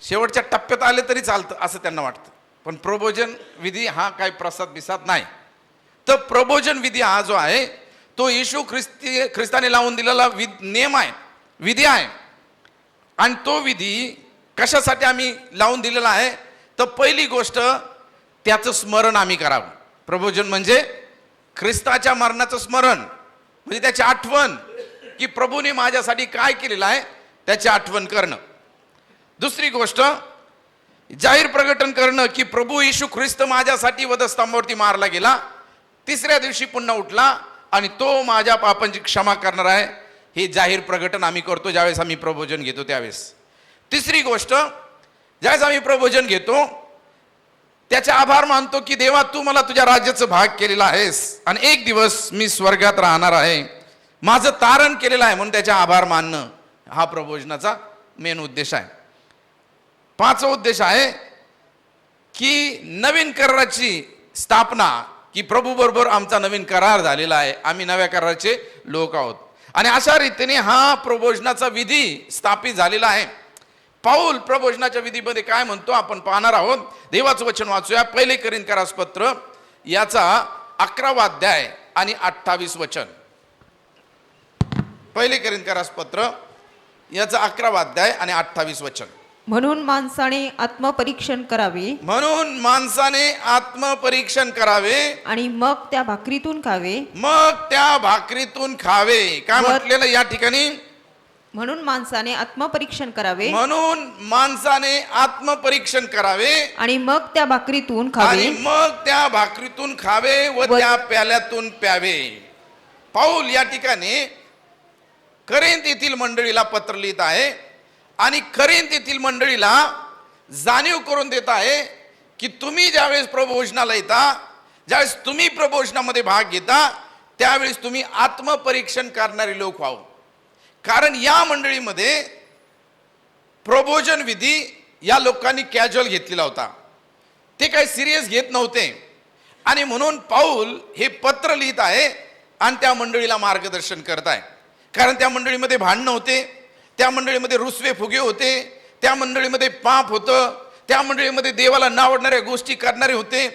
शेवटच्या टप्प्यात आले तरी चालतं असं त्यांना वाटतं. पण प्रबोधन विधी हा काय प्रसाद बिसाद नाही. तर प्रबोधन विधी हा जो आहे तो येशू ख्रिस्ताने लावून दिलेला नियम आहे, विधी आहे. आणि तो विधी कशासाठी आम्ही लावून दिलेला आहे? तर पहिली गोष्ट त्याचं स्मरण आम्ही करावं. प्रबोधन म्हणजे ख्रिस्ताच्या मरणाचं स्मरण, म्हणजे त्याची आठवण की प्रभूने माझ्यासाठी काय केलेलं आहे त्याची आठवण करणं. दुसरी गोष्ट जाहीर प्रकटन करणं की प्रभू येशू ख्रिस्त माझ्यासाठी वधस्तंभावरती मारला गेला, तिसऱ्या दिवशी पुन्हा उठला आणि तो माझ्या पापांची क्षमा करणार आहे, हे जाहीर प्रकटन आम्ही करतो ज्यावेळेस आम्ही प्रबोधन घेतो त्यावेळेस. तिसरी गोष्ट, ज्यावेळेस आम्ही प्रबोधन घेतो त्याचे आभार मानतो की देवा तू मला तुझ्या राज्याचं भाग केलेला आहेस आणि एक दिवस मी स्वर्गात राहणार आहे, माझं तारण केलेलं आहे, म्हणून त्याचे आभार मानणं हा प्रबोधनाचा मेन उद्देश आहे. पाचवा उद्देश आहे की नवीन कराराची स्थापना, की प्रभू बरोबर आमचा नवीन करार झालेला आहे, आम्ही नव्या कराराचे लोक आहोत. आणि अशा रीतीने हा प्रबोधनाचा विधी स्थापित झालेला आहे. पाऊल प्रबोधनाच्या विधीमध्ये काय म्हणतो आपण पाहणार आहोत. देवाचं वचन वाचूया. पहिले कोरिन्थीय पत्र याचा 11वा अध्याय आणि 28 वचन. पहिले कोरिन्थीय पत्र याचा 11वा अध्याय आणि 28 वचन. म्हणून माणसाने आत्मपरीक्षण करावे, म्हणून माणसाने आत्मपरीक्षण करावे आणि मग त्या भाकरीतून खावे, मग त्या भाकरीतून खावे. काय म्हटलेलं या ठिकाणी? म्हणून माणसाने आत्मपरीक्षण करावे, म्हणून माणसाने आत्मपरीक्षण करावे आणि मग त्या भाकरीतून आणि खावे, मग त्या भाकरीतून खावे व त्या प्याल्यातून प्यावे. पाऊल या ठिकाणी करिंथ येथील मंडळीला पत्र लिहित आहे आणि करिंथ येथील मंडळीला जाणीव करून देत आहे की तुम्ही ज्यावेळेस प्रबोधनाला येता, ज्यावेळेस तुम्ही प्रबोधनामध्ये भाग घेता, त्यावेळेस तुम्ही आत्मपरीक्षण करणारे लोक व्हावं. कारण या मंडळीमध्ये प्रबोधन विधी या लोकांनी कॅज्युअल घेतलेला होता, ते काही सिरियस घेत नव्हते. आणि म्हणून पाऊल हे पत्र लिहित आहे आणि त्या मंडळीला मार्गदर्शन करत आहे. कारण त्या मंडळीमध्ये भांडणं होते, त्या मंडळीमध्ये रुसवे फुगे होते, त्या मंडळीमध्ये पाप होतं, त्या मंडळीमध्ये देवाला न आवडणाऱ्या गोष्टी करणारे होते.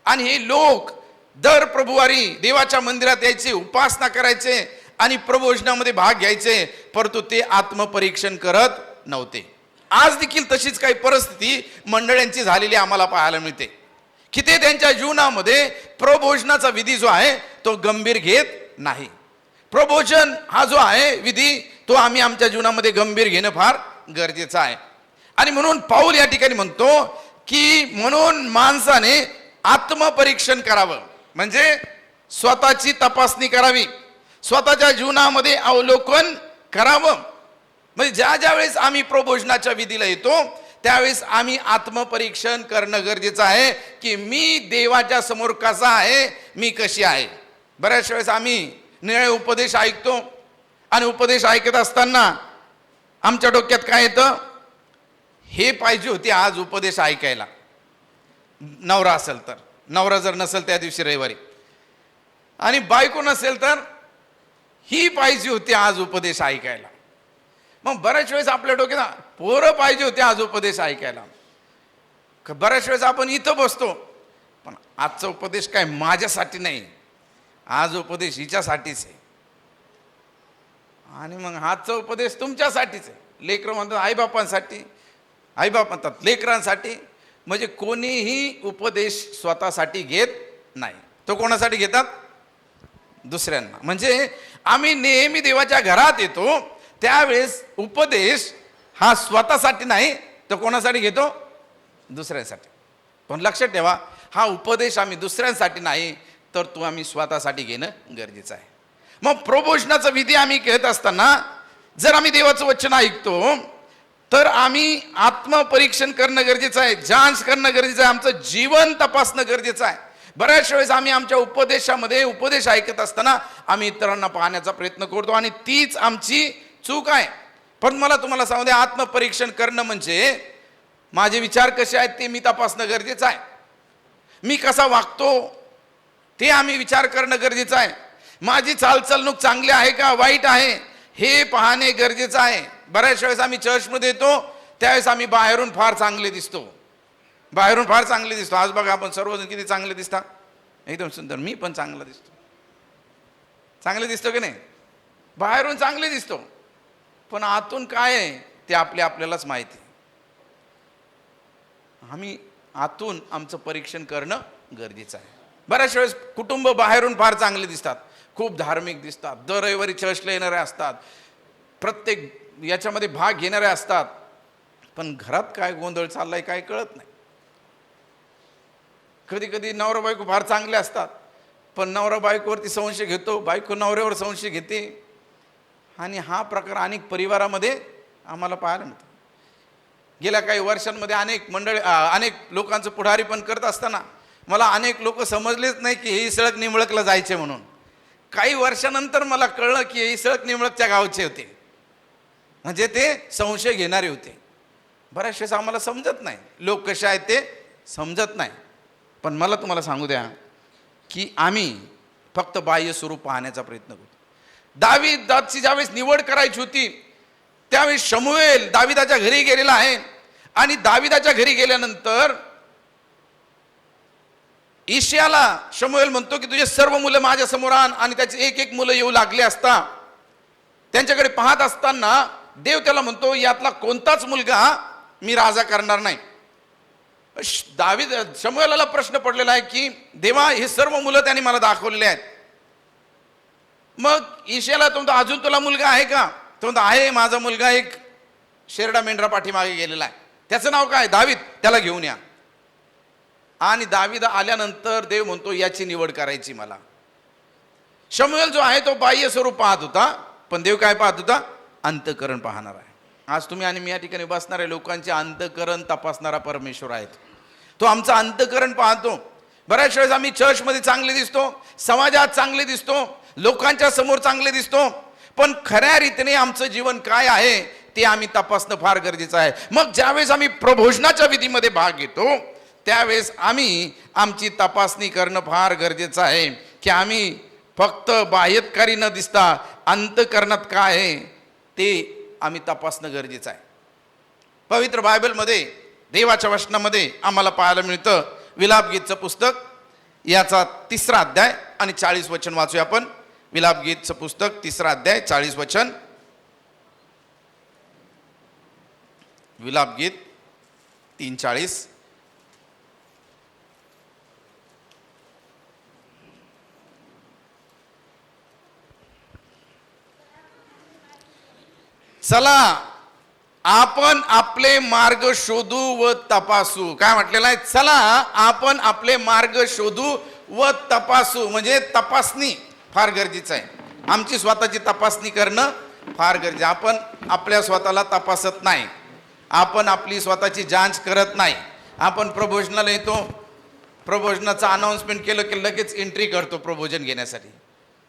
आणि हे लोक दर प्रभुवारी देवाच्या मंदिरात यायचे, उपासना करायचे आणि प्रबोधनामध्ये भाग घ्यायचे, परंतु ते आत्मपरीक्षण करत नव्हते. आज देखील तशीच काही परिस्थिती मंडळींची झालेली आम्हाला पाहायला मिळते की ते त्यांच्या जीवनामध्ये प्रबोधनाचा विधी जो आहे तो गंभीर घेत नाही. प्रबोधन हा जो आहे विधी तो आम्ही आमच्या जीवनामध्ये गंभीर घेणं फार गरजेचं आहे. आणि म्हणून पाऊल या ठिकाणी म्हणतो की म्हणून माणसाने आत्मपरीक्षण करावं, म्हणजे स्वतःची तपासणी करावी, स्वतःच्या जीवनामध्ये अवलोकन करावं. म्हणजे ज्या वेळेस आम्ही प्रबोधनाच्या विधीला येतो त्यावेळेस आम्ही आत्मपरीक्षण करणं गरजेचं आहे की मी देवाच्या समोर कसा आहे, मी कशी आहे. बऱ्याच वेळेस आम्ही निळे उपदेश ऐकतो आणि उपदेश ऐकत असताना आमच्या डोक्यात काय येतं, हे पाहिजे होते आज उपदेश ऐकायला. नवरा असेल तर, नवरा जर नसेल त्या दिवशी रविवारी, आणि बायको नसेल तर ही पाहिजे होती आज उपदेश ऐकायला. मग बऱ्याच वेळेस आपल्या डोक्यात पोरं पाहिजे होते आज उपदेश ऐकायला. बऱ्याच वेळेस आपण इथं बसतो, पण आजचा उपदेश काय माझ्यासाठी नाही, आज उपदेश हिच्यासाठीच आहे. आणि मग आजचा उपदेश तुमच्यासाठीच आहे. लेकरं म्हणतात आईबापांसाठी, आईबाप म्हणतात लेकरांसाठी. म्हणजे कोणीही उपदेश स्वतःसाठी घेत नाही, तो कोणासाठी घेतात? दुसऱ्यांना. म्हणजे आम्ही नेहमी देवाच्या घरात येतो त्यावेळेस उपदेश हा स्वतःसाठी नाही, तो कोणासाठी घेतो? दुसऱ्यांसाठी. पण लक्षात ठेवा, हा उपदेश आम्ही दुसऱ्यांसाठी नाही तर तो आम्ही स्वतःसाठी घेणं गरजेचं आहे. मग प्रबोधनाचा विधी आम्ही घेत असताना जर आम्ही देवाचं वचन ऐकतो तर आम्ही आत्मपरीक्षण करणं गरजेचं आहे, जांच करणं गरजेचं आहे, आमचं जीवन तपासणं गरजेचं आहे. बऱ्याच वेळेस आम्ही आमच्या उपदेशामध्ये उपदेश ऐकत असताना आम्ही इतरांना पाहण्याचा प्रयत्न करतो आणि तीच आमची चूक आहे. पण मला तुम्हाला सांगू द्या, आत्मपरीक्षण करणं म्हणजे माझे विचार कसे आहेत ते मी तपासणं गरजेचं आहे, मी कसा वागतो ते आम्ही विचार करणं गरजेचं आहे, माझी चालचालणूक चांगली आहे का वाईट आहे हे पाहणे गरजेचं आहे. बऱ्याच वेळेस आम्ही चर्चमध्ये येतो त्यावेळेस आम्ही बाहेरून फार चांगले दिसतो, बाहेरून फार चांगले दिसतो. आज बघा आपण सर्वजण किती चांगले दिसता, एकदम सुंदर. मी पण चांगला दिसतो, चांगले दिसतो की नाही? बाहेरून चांगले दिसतो, पण आतून काय आहे ते आपल्यालाच माहिती आहे. आम्ही आतून आमचं परीक्षण करणं गरजेचं आहे. बऱ्याच वेळेस कुटुंब बाहेरून फार चांगले दिसतात, खूप धार्मिक दिसतात, दर रविवारी चर्चला येणारे असतात, प्रत्येक याच्यामध्ये भाग घेणारे असतात, पण घरात काय गोंधळ चाललाय काय कळत नाही. कधी कधी नवरा बायको फार चांगले असतात, पण नवरा बायकोवरती संशय घेतो, बायको नवऱ्यावर संशय घेते, आणि हा प्रकार अनेक परिवारामध्ये आम्हाला पाहायला मिळतो. गेल्या काही वर्षांमध्ये अनेक लोकांचं पुढारी पण करत असताना मला अनेक लोक समजलेच नाही की हे सळक निंबळकला जायचे म्हणून. काही वर्षानंतर मला कळलं की हे सळक निंबळकच्या गावचे होते, म्हणजे ते संशय घेणारे होते. बऱ्याच वेळेस आम्हाला समजत नाही लोक कसे आहेत ते समजत नाही. पण मला तुम्हाला सांगू द्या की आम्ही फक्त बाह्य स्वरूप पाहण्याचा प्रयत्न करतो. दावीदाची ज्यावेळेस निवड करायची होती त्यावेळेस शमूएल दाविदाच्या घरी गेलेला आहे, आणि दाविदाच्या घरी गेल्यानंतर ईशायाला शमूएल म्हणतो की तुझे सर्व मुलं माझ्या समोर आण, आणि त्याचे एक एक मुलं येऊ लागले असता त्यांच्याकडे पाहत असताना देव त्याला म्हणतो यातला कोणताच मुलगा मी राजा करणार नाही. शमूएलाला प्रश्न पडलेला आहे की देवा हे सर्व मुलं त्यांनी मला दाखवलेले आहेत. मग ईशायाला तो म्हणतो अजून तुला मुलगा आहे का? तो म्हणतो आहे, माझा मुलगा एक शेरडा मेंढरा पाठीमागे गेलेला आहे, त्याचं नाव काय? दावीद, त्याला घेऊन या. आणि दावीद आल्यानंतर देव म्हणतो याची निवड करायची मला. शमूएल जो आहे तो बाह्य स्वरूप पाहत होता, पण देव काय पाहत होता? अंतःकरण पाहणार आहे. आज तुम्ही आणि मी या ठिकाणी बसणारे लोकांचे अंतःकरण तपासणारा परमेश्वर आहेत. तो आमचं अंतःकरण पाहतो. बऱ्याच वेळेस आम्ही चर्चमध्ये चांगले दिसतो, समाजात चांगले दिसतो, लोकांच्या समोर चांगले दिसतो, पण खऱ्या रीतीने आमचं जीवन काय आहे ते आम्ही तपासणं फार गरजेचं आहे. मग ज्यावेळेस आम्ही प्रभोजनाच्या विधीमध्ये भाग घेतो त्यावेळेस आम्ही आमची तपासणी करणं फार गरजेचं आहे की आम्ही फक्त बाह्यकारी न दिसता अंतःकरणात काय आहे ते आम्ही तपासणं गरजेचं आहे. पवित्र बायबलमध्ये देवाच्या वचनामध्ये आम्हाला पाहायला मिळतं. विलापगीतचं पुस्तक याचा 3रा अध्याय आणि 40 वचन वाचूया आपण. विलापगीतचं पुस्तक 3रा अध्याय 40 वचन. विलापगीत 3:40. चला आपण आपले मार्ग शोधू व तपासू. काय म्हटलेलं आहे? चला आपण आपले मार्ग शोधू व तपासू. म्हणजे तपासणी फार गरजेचं आहे. आमची स्वतःची तपासणी करणं फार गरजेचं. आपण आपल्या स्वतःला तपासत नाही, आपण आपली स्वतःची जांच करत नाही. आपण प्रभोजनाला येतो, प्रभोजनाचं अनाउन्समेंट केलं की लगेच एंट्री करतो प्रभोजन घेण्यासाठी.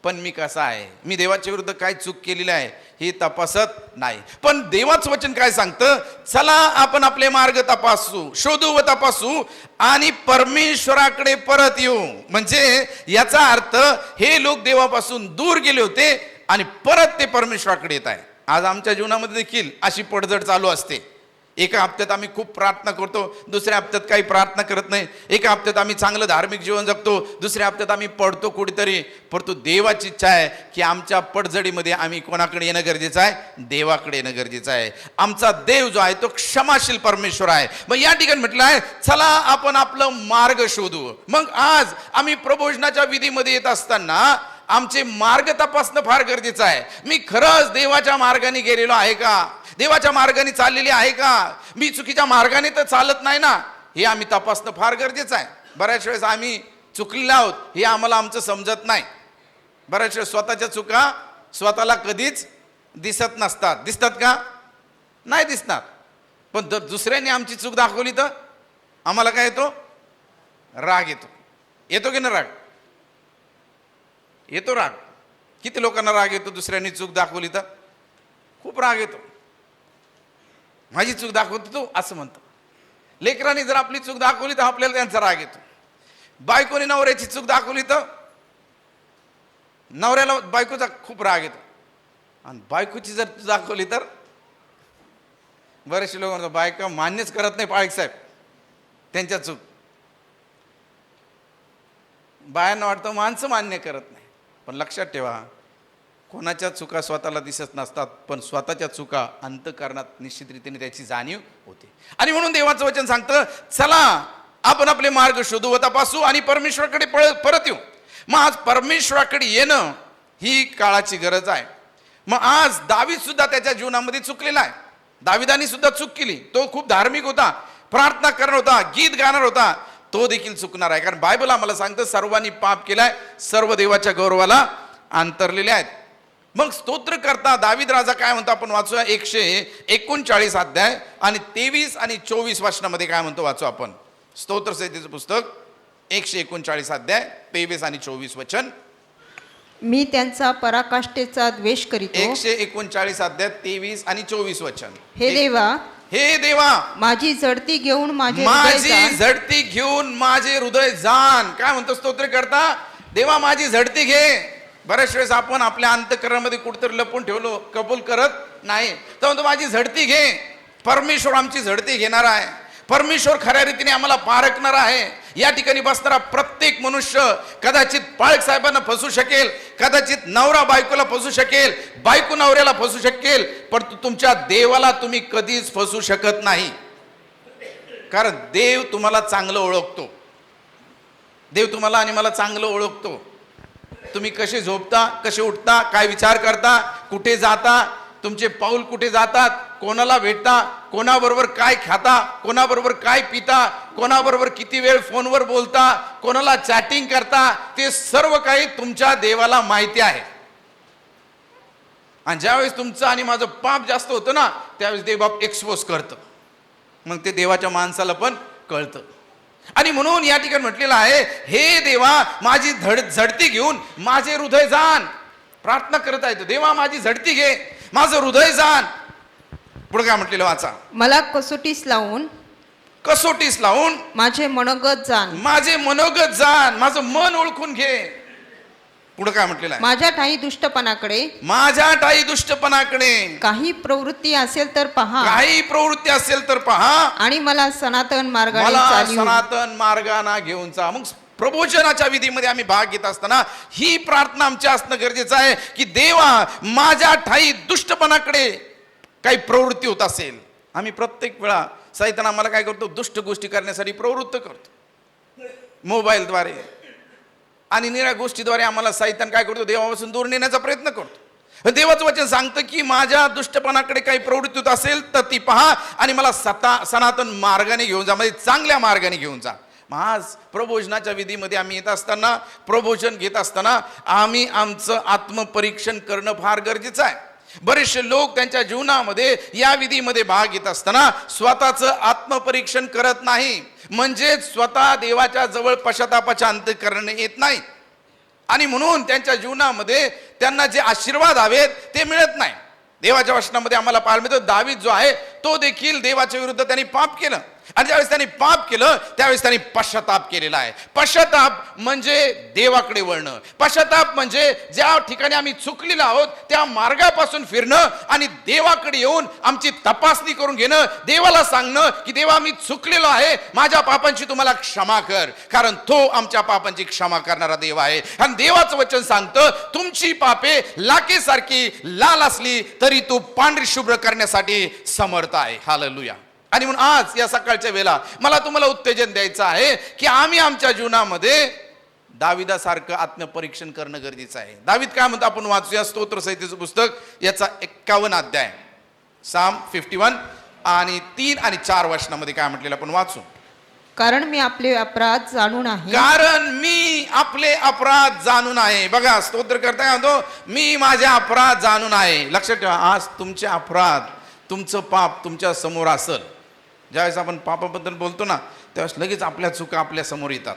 पण मी कसा आहे, मी देवाच्या विरुद्ध काय चूक केलेली आहे हे तपासत नाही. पण देवाचं वचन काय सांगतं? चला आपण आपले मार्ग तपासू, शोधू व तपासू आणि परमेश्वराकडे परत येऊ. म्हणजे याचा अर्थ हे लोक देवापासून दूर गेले होते आणि परत ते परमेश्वराकडे येत आहे. आज आमच्या जीवनामध्ये देखील अशी पडझड चालू असते. एका हप्त्यात आम्ही खूप प्रार्थना करतो, दुसऱ्या हप्त्यात काही प्रार्थना करत नाही. एका हप्त्यात आम्ही चांगलं धार्मिक जीवन जगतो, दुसऱ्या हप्त्यात आम्ही पडतो कुठेतरी. परंतु देवाची इच्छा आहे की आमच्या पडझडीमध्ये आम्ही कोणाकडे येणं गरजेचं आहे? देवाकडे येणं गरजेचं आहे. आमचा देव जो आहे तो क्षमाशील परमेश्वर आहे. मग या ठिकाणी म्हटलं आहे चला आपण आपलं मार्ग शोधू. मग आज आम्ही प्रभोजनाच्या विधीमध्ये येत असताना आमचे मार्ग तपासणं फार गरजेचं आहे. मी खरंच देवाच्या मार्गाने गेलेलो आहे का? देवाच्या मार्गाने चाललेली आहे का? मी चुकीच्या मार्गाने तर चालत नाही ना, हे आम्ही तपासणं फार गरजेचं आहे. बऱ्याच वेळेस आम्ही चुकलेलो आहोत हे आम्हाला आमचं समजत नाही. बऱ्याच वेळेस स्वतःच्या चुका स्वतःला कधीच दिसत नसतात. दिसतात का? नाही दिसणार. पण जर दुसऱ्याने आमची चूक दाखवली तर आम्हाला काय येतो? राग येतो. येतो की ना राग? येतो राग. किती लोकांना राग येतो दुसऱ्यांनी चूक दाखवली तर? खूप राग येतो. माझी चूक दाखवतो तू असं म्हणतो. लेकरांनी जर आपली चूक दाखवली तर आपल्याला त्यांचा राग येतो. बायकोने नवऱ्याची चूक दाखवली तर नवऱ्याला बायकोचा खूप राग येतो. आणि बायकोची जर दाखवली तर बरेचसे लोक म्हणतात बायका मान्यच करत नाही पाळीक साहेब त्यांच्या चूक. बायांना वाटतं माणसं मान्य करत नाही. पण लक्षात ठेवा, कोणाच्या चुका स्वतःला दिसत नसतात, पण स्वतःच्या चुका अंतःकरणात निश्चित रीतीने त्याची जाणीव होते. आणि म्हणून देवाचं वचन सांगतं, चला आपण आपले मार्ग शोधू व तपासू आणि परमेश्वराकडे परत येऊ. मग आज परमेश्वराकडे येणं ही काळाची गरज आहे. मग आज दावीद सुद्धा त्याच्या जीवनामध्ये चुकलेला आहे. दाविदानी सुद्धा चूक केली. तो खूप धार्मिक होता, प्रार्थना करणार होता, गीत गाणार होता, तो देखील चुकणार आहे. कारण बायबल आम्हाला सांगतं सर्वांनी पाप केलाय, सर्व देवाच्या गौरवाला अंतरलेले आहेत. मग स्तोत्र करता दावीद राजा काय म्हणतो आपण वाचूया. 139 अध्याय आणि 23 आणि 24 वचनामध्ये काय म्हणतो वाचू आपण. स्तोत्र संहितेचं पुस्तक 139 अध्याय 23 आणि 24 वचन. मी त्यांचा पराकाष्ठेचा द्वेष करीतो. 139 अध्याय 23 आणि 24 वचन. हे देवा, हे देवा, माझी झडती घेऊन माझे हृदय माझी जाण. झडती घेऊन माझे हृदय जाण. काय म्हणतो स्तोत्र करता, देवा माझी झडती घे. बऱ्याच वेळेस आपण आपल्या अंतःकरणामध्ये कुठेतरी लपून ठेवलो, कबूल करत नाही. तर म्हणतो माझी झडती घे. परमेश्वर आमची झडती घेणार आहे. परमेश्वर खऱ्या रीतीने आम्हाला पारखणार आहे. या ठिकाणी बसणारा प्रत्येक मनुष्य कदाचित पाळक साहेबांना फसू शकेल, कदाचित नवरा बायकोला फसू शकेल, बायको नवऱ्याला फसू शकेल, पण तुमच्या देवाला तुम्ही कधीच फसू शकत नाही. कारण देव तुम्हाला चांगलं ओळखतो. देव तुम्हाला आणि मला चांगलं ओळखतो. तुम्ही कसे झोपता, कसे उठता, काय विचार करता, कुठे जाता, तुमचे पाऊल कुठे जातात, कोणाला भेटता, कोणाबरोबर काय खाता, कोणाबरोबर काय पिता, कोणाबरोबर किती वेळ फोनवर बोलता, कोणाला चॅटिंग करता, ते सर्व काही तुमच्या देवाला माहिती आहे. आणि ज्यावेळेस तुमचं आणि माझं पाप जास्त होतं ना, त्यावेळेस देव बाप एक्सपोज करतं. मग ते देवाच्या माणसाला पण कळतं. आणि म्हणून या ठिकाणी म्हटलेलं आहे, हे देवा माझी झडती घेऊन माझे हृदय जाण. प्रार्थना करत आहे, देवा माझी झडती घे, माझं हृदय जाण. पुढे काय म्हटलेलं वाचा. मला कसोटीस लावून माझे मनोगत जाण. माझे मनोगत जाण, माझं मन ओळखून घे. पुढे काय म्हटलेलं आहे. माझ्या ठाई दुष्टपणाकडे काही प्रवृत्ती असेल तर पहा. काही प्रवृत्ती असेल तर पहा. आणि मला सनातन मार्गाने मला चालवून. सनातन मार्गाना घेऊन जा. मग प्रबोधनाच्या विधीमध्ये आम्ही भाग घेत असताना ही प्रार्थना आमच्या असणं गरजेचं आहे की देवा माझ्या ठाई दुष्टपणाकडे काही प्रवृत्ती होत असेल. आम्ही प्रत्येक वेळा सैतान आम्हाला काय करतो, दुष्ट गोष्टी करण्यासाठी प्रवृत्त करतो. मोबाईलद्वारे आणि निळ्या गोष्टीद्वारे आम्हाला सैतान काय करतो, देवापासून दूर नेण्याचा प्रयत्न करतो. देवाचं वचन सांगतं की माझ्या दुष्टपणाकडे काही प्रवृत्ती होत असेल तर ती पहा आणि मला सनातन मार्गाने घेऊन जा, म्हणजे चांगल्या मार्गाने घेऊन जा. आज प्रबोधनाच्या विधीमध्ये आम्ही येत असताना, प्रबोधन घेत असताना आम्ही आमचं आत्मपरीक्षण करणं फार गरजेचं आहे. बरेचसे लोक त्यांच्या जीवनामध्ये या विधीमध्ये भाग घेत असताना स्वतःचं आत्मपरीक्षण करत नाही, म्हणजे स्वतः देवाच्या जवळ पश्चातापाच्या अंतःकरणे येत नाही. आणि म्हणून त्यांच्या जीवनामध्ये त्यांना जे आशीर्वाद हवेत ते मिळत नाही. देवाच्या वचनामध्ये आम्हाला पाहायला मिळतं, दावीद जो आहे तो देखील देवाच्या विरुद्ध त्यांनी पाप केलं. आणि ज्यावेळेस त्यांनी पाप केलं त्यावेळेस त्यांनी पश्चाताप केलेला आहे. पश्चाताप म्हणजे देवाकडे वळणं. पश्चाताप म्हणजे ज्या ठिकाणी आम्ही चुकलेलो आहोत त्या मार्गापासून फिरणं आणि देवाकडे येऊन आमची तपासणी करून घेणं, देवाला सांगणं की देवा मी चुकलेलो आहे, माझ्या पापांची तुम्हाला क्षमा कर, कारण तो आमच्या पापांची क्षमा करणारा देव आहे. आणि देवाचं वचन सांगतं तुमची पापे लाकेसारखी लाल असली तरी तू पांढरी शुभ्र करण्यासाठी समर्थ आहे. हालेलुया. आणि म्हणून आज या सकाळच्या वेळेला मला तुम्हाला उत्तेजन द्यायचं आहे की आम्ही आमच्या जीवनामध्ये दाविदासारखं आत्मपरीक्षण करणं गरजेचं आहे. दावीद काय म्हणतो आपण वाचूया. स्तोत्र संहितेचं पुस्तक याचा 51 अध्याय, साम 51 आणि 3 आणि 4 वचनामध्ये काय म्हटलेलं आपण वाचू. कारण मी आपले अपराध जाणून आहे. कारण मी आपले अपराध जाणून आहे. बघा स्तोत्र करता काय म्हणतो, मी माझे अपराध जाणून आहे. लक्षात ठेवा, आज तुमचे अपराध, तुमचं पाप तुमच्या समोर असेल. ज्यावेळेस आपण पापाबद्दल बोलतो ना त्यावेळेस लगेच आपल्या चुका आपल्या समोर येतात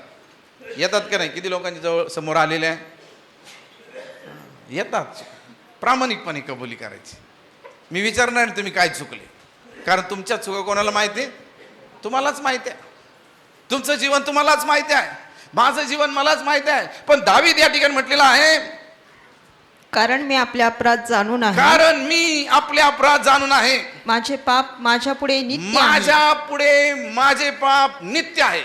का नाही. किती लोकांच्या जवळ समोर आलेल्या आहे, येतात. प्रामाणिकपणे कबुली करायची. मी विचारणार तुम्ही काय चुकले, कारण तुमच्या चुका कोणाला माहिती आहे, तुम्हालाच माहिती आहे. तुमचं जीवन तुम्हालाच माहिती आहे, माझं जीवन मलाच माहिती आहे. पण दावीद या ठिकाणी म्हटलेलं आहे कारण मी आपले अपराध जाणून आहे. कारण मी आपले अपराध जाणून आहे. माझे पाप माझ्या पुढे नित्य आहे. माझ्या पुढे माझे पाप नित्य आहे.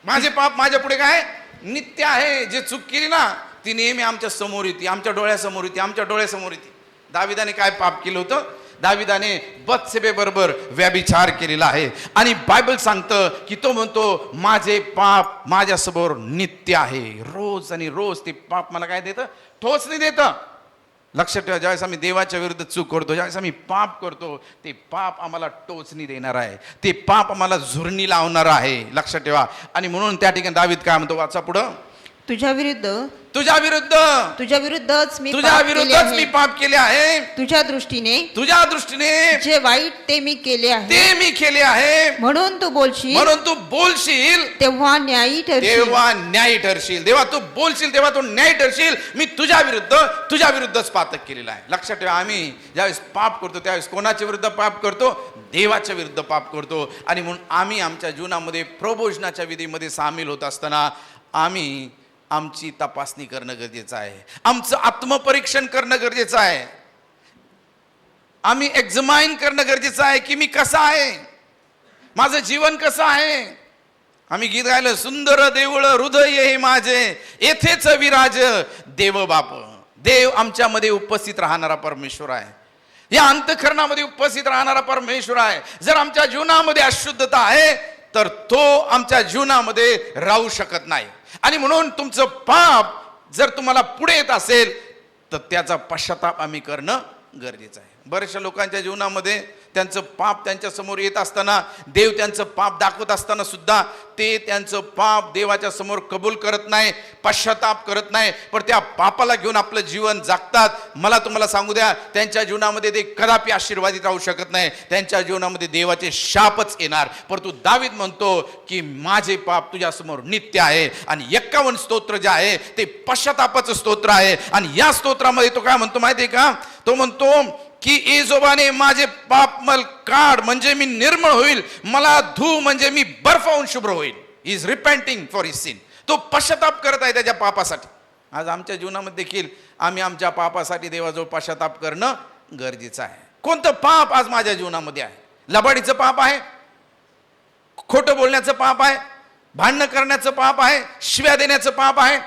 माझे पाप माझ्या पुढे काय नित्य आहे. जे चूक केली ना ती नेहमी आमच्या समोर येते, आमच्या डोळ्यासमोर येते, आमच्या डोळ्यासमोर येते. दाविदाने काय पाप केलं होतं? दाविदाने बत्शेबे बरोबर व्यभिचार केलेला आहे आणि बायबल सांगतं की तो म्हणतो माझे पाप माझ्यासमोर नित्य आहे. रोज आणि रोज ते पाप मला काय देतं? ठोस नाही देतं. लक्षात ठेवा, ज्यावेळेस आम्ही देवाच्या विरुद्ध चूक करतो, ज्यावेळेस आम्ही पाप करतो, ते पाप आम्हाला टोचणी देणार आहे, ते पाप आम्हाला झुरणी लावणार आहे. लक्षात ठेवा. आणि म्हणून त्या ठिकाणी दावीद काय म्हणतो? वाचा पुढं. तुझ्या विरुद्ध तुझ्या विरुद्धच मी पाप केले आहे. तुझ्या दृष्टीने जे वाईट ते मी केले आहे. म्हणून तू बोलशील तेव्हा न्यायी ठरशील. तेव्हा तू बोलशील तेव्हा तू न्याय ठरशील. मी तुझ्या विरुद्धच पातक केलेला आहे. लक्षात ठेवा, आम्ही ज्यावेळेस पाप करतो त्यावेळेस कोणाच्या विरुद्ध पाप करतो? देवाच्या विरुद्ध पाप करतो. आणि म्हणून आम्ही आमच्या जीवनामध्ये प्रबोधनाच्या विधीमध्ये सामील होत असताना आम्ही आमची तपासणी करणं गरजेचं आहे. आमचं आत्मपरीक्षण करणं गरजेचं आहे. आम्ही एक्झामाइन करणं गरजेचं आहे की मी कसा आहे, माझं जीवन कसं आहे. आम्ही गीत गायलं, सुंदर देऊळ हृदय हे माझे, येथेच विराज देव बाप. देव आमच्यामध्ये उपस्थित राहणारा परमेश्वर आहे. या अंतःकरणामध्ये उपस्थित राहणारा परमेश्वर आहे. जर आमच्या जीवनामध्ये अशुद्धता आहे तर तो आमच्या जीवनामध्ये राहू शकत नाही. आणि म्हणून तुमचं पाप जर तुम्हाला पुढे येत असेल तर त्याचा पश्चाताप आम्ही करणं गरजेचं आहे. बऱ्याचशा लोकांच्या जीवनामध्ये त्यांचं पाप त्यांच्या समोर येत असताना, देव त्यांचं पाप दाखवत असताना सुद्धा ते त्यांचं पाप देवाच्या समोर कबूल करत नाही, पश्चाताप करत नाही, पण त्या पापाला घेऊन आपलं जीवन जगतात. मला तुम्हाला सांगू द्या, त्यांच्या जीवनामध्ये ते कदापि आशीर्वादित राहू शकत नाही. त्यांच्या जीवनामध्ये देवाचे शापच येणार. परंतु दावीद म्हणतो की माझे पाप तुझ्यासमोर नित्य आहे. आणि 51 स्तोत्र जे आहे ते पश्चातापाचं स्तोत्र आहे. आणि या स्तोत्रामध्ये तो काय म्हणतो माहिती आहे का? तो म्हणतो की एजोबाने माझे पाप मल काढ म्हणजे मी निर्मळ होईल, मला धू म्हणजे मी बर्फ होऊन शुभ्र होईल. Is repenting for his sin. तो पश्चाताप करत आहे त्याच्या पापासाठी. आज आमच्या जीवनामध्ये देखील आम्ही आमच्या पापासाठी देवाजवळ पश्चाताप करणं गरजेचं आहे. कोणतं पाप आज माझ्या जीवनामध्ये आहे? लबाडीचं पाप आहे, खोटं बोलण्याचं पाप आहे, भांडणं करण्याचं पाप आहे, शिव्या देण्याचं पाप आहे.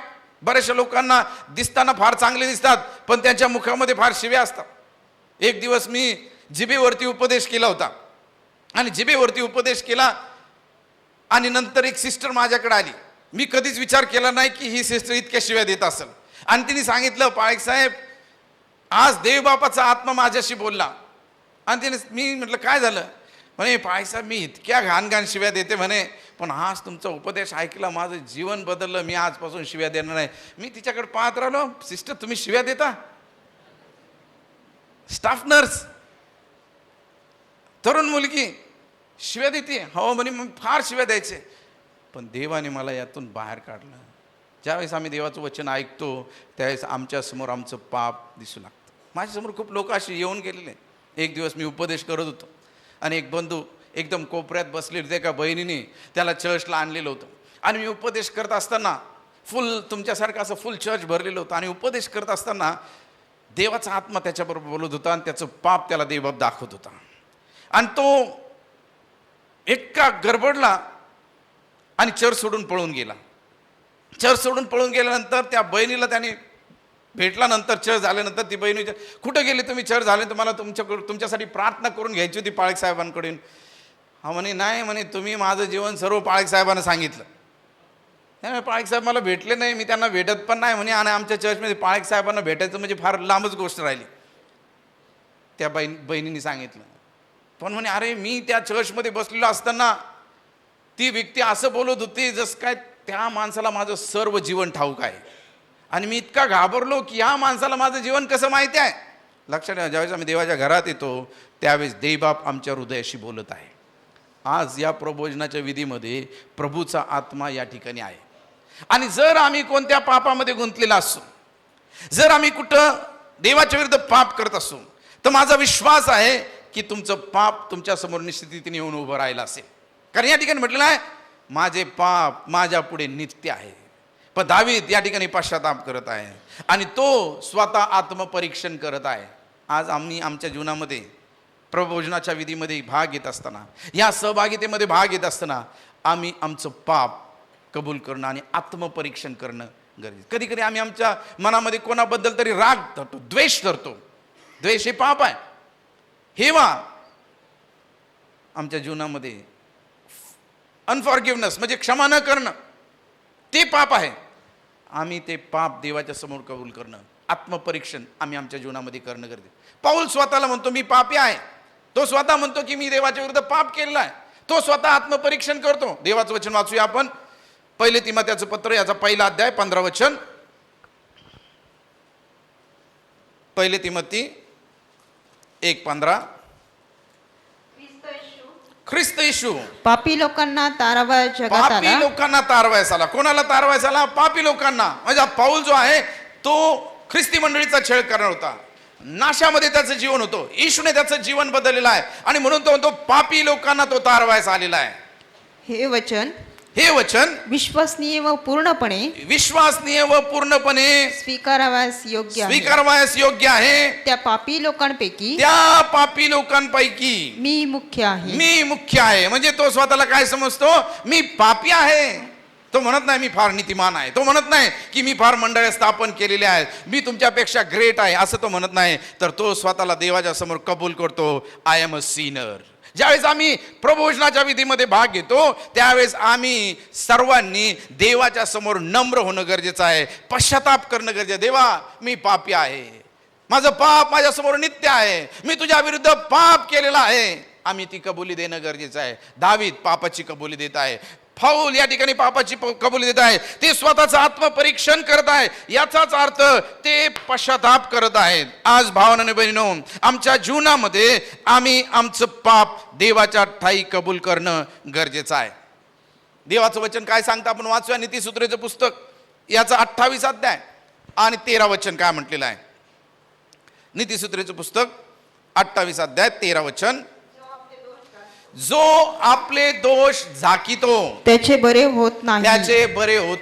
बऱ्याचशा लोकांना दिसताना फार चांगले दिसतात पण त्यांच्या मुखामध्ये फार शिव्या असतात. एक दिवस मी जिभेवरती उपदेश केला होता आणि जिभेवरती उपदेश केला आणि नंतर एक सिस्टर माझ्याकडे आली. मी कधीच विचार केला नाही की ही सिस्टर इतक्या शिव्या देत असेल. आणि तिने सांगितलं, पाळीक साहेब आज देवबापाचा आत्मा माझ्याशी बोलला. आणि तिने, मी म्हटलं काय झालं? म्हणे पाळीक साहेब मी इतक्या घाण घाण शिव्या देते म्हणे, पण आज तुमचा उपदेश ऐकला माझं जीवन बदललं, मी आजपासून शिव्या देणार नाही. मी तिच्याकडे पाहत राहिलो, सिस्टर तुम्ही शिव्या देता? स्टाफ नर्स, तरुण मुलगी शिव्या देते? हो म्हणे, मग फार शिव्या द्यायचे. पण देवाने मला यातून बाहेर काढलं. ज्यावेळेस आम्ही देवाचं वचन ऐकतो त्यावेळेस आमच्या समोर आमचं पाप दिसू लागतं. माझ्यासमोर खूप लोक असे येऊन गेलेले. एक दिवस मी उपदेश करत होतो आणि एक बंधू एकदम कोपऱ्यात बसलेले होते. एका बहिणीने त्याला चर्चला आणलेलं होतं आणि मी उपदेश करत असताना फुल तुमच्यासारखं असं फुल चर्च भरलेलं होतं. आणि उपदेश करत असताना देवाचा आत्मा त्याच्याबरोबर बोलत होता आणि त्याचं पाप त्याला देवबाप दाखवत होता. आणि तो इतका गडबडला आणि चर्च सोडून पळून गेला. चर्च सोडून पळून गेल्यानंतर त्या बहिणीला त्याने भेटला. नंतर चर्च झाल्यानंतर ती बहीण विचार, कुठं गेली तुम्ही? चर्च झाले, तुम्हाला तुमच्यासाठी प्रार्थना करून घ्यायची होती पाळीक साहेबांकडून. हा म्हणे नाही म्हणे, तुम्ही माझं जीवन सर्व पाळीक साहेबांना सांगितलं. त्यामुळे पाळीक साहेब मला भेटले नाही, मी त्यांना भेटत पण नाही म्हणे. आणि आमच्या चर्चमध्ये पाळीक साहेबांना भेटायचं म्हणजे फार लांबच गोष्ट राहिली. त्या बहिणीने सांगितलं. पण म्हणे अरे मी त्या चर्चमध्ये बसलेलो असताना ती व्यक्ती असं बोलत होती जसं काय त्या माणसाला माझं सर्व जीवन ठाऊक आहे. आणि मी इतका घाबरलो की या माणसाला माझं जीवन कसं माहिती आहे. लक्षात ठेवा, ज्यावेळेस आम्ही देवाच्या घरात येतो त्यावेळेस देवबाप आमच्या हृदयाशी बोलत आहे. आज या प्रबोधनाच्या विधीमध्ये प्रभूचा आत्मा या ठिकाणी आहे. आणि जर आम्ही कोणत्या पापामध्ये गुंतलेला असू, जर आम्ही कुठं देवाच्या विरुद्ध पाप करत असू, तर माझा विश्वास आहे की तुमचं पाप तुमच्या समोर निश्चितीने येऊन उभं राहिलं असेल. कारण या ठिकाणी म्हटलेलं आहे माझे पाप माझ्या पुढे नित्य आहे. पण दावीद या ठिकाणी पश्चाताप करत आहे आणि तो स्वतः आत्मपरीक्षण करत आहे. आज आम्ही आमच्या जीवनामध्ये प्रभुभोजनाच्या विधीमध्ये भाग घेत असताना, या सहभागितेमध्ये भाग घेत असताना आम्ही आमचं पाप कबूल करणं आणि आत्मपरीक्षण करणं गरजेचं. कधी कधी आम्ही आमच्या मनामध्ये कोणाबद्दल तरी राग धरतो, द्वेष धरतो. द्वेष हे पाप आहे. हेवा आमच्या जीवनामध्ये अनफॉरगिव्हनेस म्हणजे क्षमा न करणं ते पाप आहे. आम्ही ते पाप देवाच्या समोर कबूल करणं, आत्मपरीक्षण आम्ही आमच्या जीवनामध्ये करणं गरजेचं. पाऊल स्वतःला म्हणतो मी पापी आहे. तो स्वतः म्हणतो की मी देवाच्या विरुद्ध पाप केलेला आहे. तो स्वतः आत्मपरीक्षण करतो. देवाचं वचन वाचूया आपण. पहिले तिमोथेचं पत्र याचा पहिला अध्याय 15 वचन. पहिले तिमोथी 1:15. ख्रिस्त येशू पापी लोकांना तारवाया जगात पापी आला. लोकांना तारवायस आला. कोणाला तारवायस आला? पापी लोकांना. म्हणजे पाऊल जो आहे तो ख्रिस्ती मंडळीचा छळ करणार होता. नाशामध्ये त्याचं जीवन होतं. येशूने त्याचं जीवन बदललेलं आहे आणि म्हणून तो म्हणतो पापी लोकांना तो तारवायस आलेला आहे. हे वचन विश्वसनीय व पूर्णपणे स्वीकारावयास योग्य आहे. त्या पापी लोकांपैकी मी मुख्य आहे. म्हणजे तो स्वतःला काय समजतो? मी पापी आहे. तो म्हणत नाही मी फार नीतिमान आहे. तो म्हणत नाही की मी फार मंडळे स्थापन केलेले आहेत, मी तुमच्यापेक्षा ग्रेट आहे, असं तो म्हणत नाही. तर तो स्वतःला देवाच्या समोर कबूल करतो, आय एम अ सिनर. ज्यावेळेस आम्ही प्रभुभोजनाच्या विधीमध्ये भाग घेतो त्यावेळेस आम्ही सर्वांनी देवाच्या समोर नम्र होणं गरजेचं आहे, पश्चाताप करणं गरजेचं आहे. देवा मी पापी आहे, माझं पाप माझ्या समोर नित्य आहे, मी तुझ्या विरुद्ध पाप केलेला आहे. आम्ही ती कबुली देणं गरजेचं आहे. दावीद पापाची कबुली देत आहे. पाऊल या ठिकाणी पापाची कबुली देत आहे. ते स्वतःचं आत्मपरीक्षण करत आहे. याचाच अर्थ ते पश्चाताप करत आहेत. आज भावांनो आणि बहिणींनो, आमच्या जीवनामध्ये आम्ही आमचं पाप देवाच्या ठाई कबूल करणं गरजेचं आहे. देवाचं वचन काय सांगतं आपण वाचूया. नीतिसूत्रेचं पुस्तक याचा 28 अध्याय आणि 13 वचन काय म्हटलेलं आहे. नीतिसूत्रेचं पुस्तक 28 अध्याय 13 वचन. जो आपले दोष झाकितो त्याचे बरे होत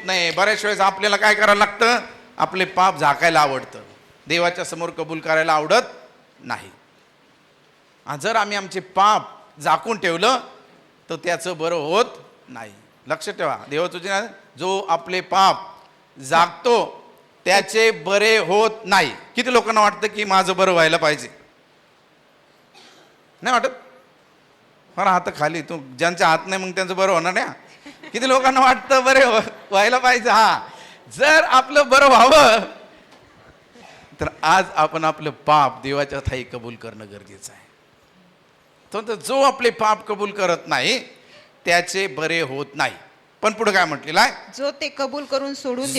नाही. बऱ्याच वेळेस आपल्याला काय करायला लागतं? आपले पाप झाकायला आवडतं, देवाच्या समोर कबूल करायला आवडत नाही. जर आम्ही आमचे पाप झाकून ठेवलं तर त्याचं बरं होत नाही. लक्ष ठेवा, देवाचं जो आपले पाप झाकतो त्याचे बरे होत नाही. किती लोकांना वाटतं की माझं बरं व्हायला पाहिजे? नाही वाटत? मला हात खाली, तू ज्यांच्या हात नाही मग त्यांचं बरं होणार नाही. किती लोकांना वाटतं बरे व्हायला पाहिजे? जर आपलं बरं व्हावं तर आज आपण आपलं पाप देवाच्या ठाई कबूल करणं गरजेचं आहे. तो जो आपले पाप कबूल करत नाही त्याचे बरे होत नाही. पण पुढे काय म्हटलेलं आहे? जो ते कबूल करून सोडून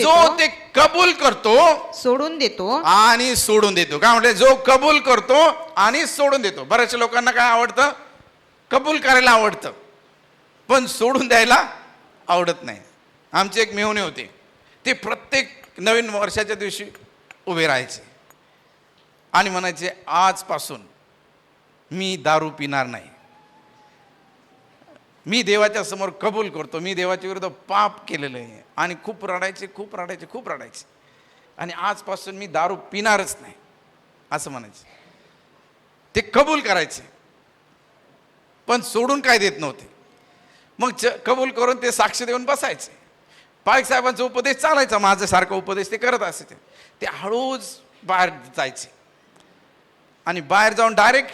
देतो आणि सोडून देतो. काय म्हटलं? जो कबूल करतो आणि सोडून देतो. बऱ्याचशा लोकांना काय आवडतं? कबूल करायला आवडतं पण सोडून द्यायला आवडत नाही. आमचे एक मेहुणे होते, ते प्रत्येक नवीन वर्षाच्या दिवशी उभे राहायचे आणि म्हणायचे आजपासून मी दारू पिणार नाही, मी देवाच्या समोर कबूल करतो, मी देवाच्या विरुद्ध पाप केलेलं आहे. आणि खूप रडायचे आणि आजपासून मी दारू पिणारच नाही असं म्हणायचे. ते कबूल करायचे पण सोडून काय देत नव्हते. मग कबूल करून ते साक्ष देऊन बसायचे. पाळीक साहेबांचा उपदेश चालायचा, माझ्यासारखा उपदेश ते करत असायचे. ते हळूच बाहेर जायचे आणि बाहेर जाऊन डायरेक्ट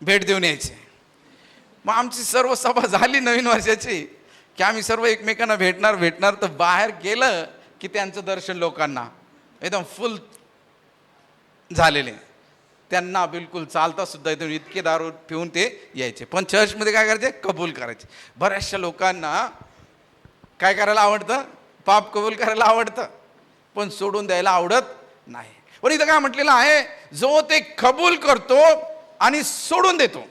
भेट देऊन यायचे. मग आमची सर्व सभा झाली नवीन वर्षाची की आम्ही सर्व एकमेकांना भेटणार तर बाहेर गेलं की त्यांचं दर्शन लोकांना एकदम फुल झालेले. त्यांना बिलकुल चालता सुद्धा इथून इतके दारू पिऊन ते यायचे. पण चर्चमध्ये काय करायचे? कबूल करायचे. बऱ्याचशा लोकांना काय करायला आवडतं? पाप कबूल करायला आवडतं पण सोडून द्यायला आवडत नाही. पण इथं काय म्हटलेलं आहे? जो ते कबूल करतो आणि सोडून देतो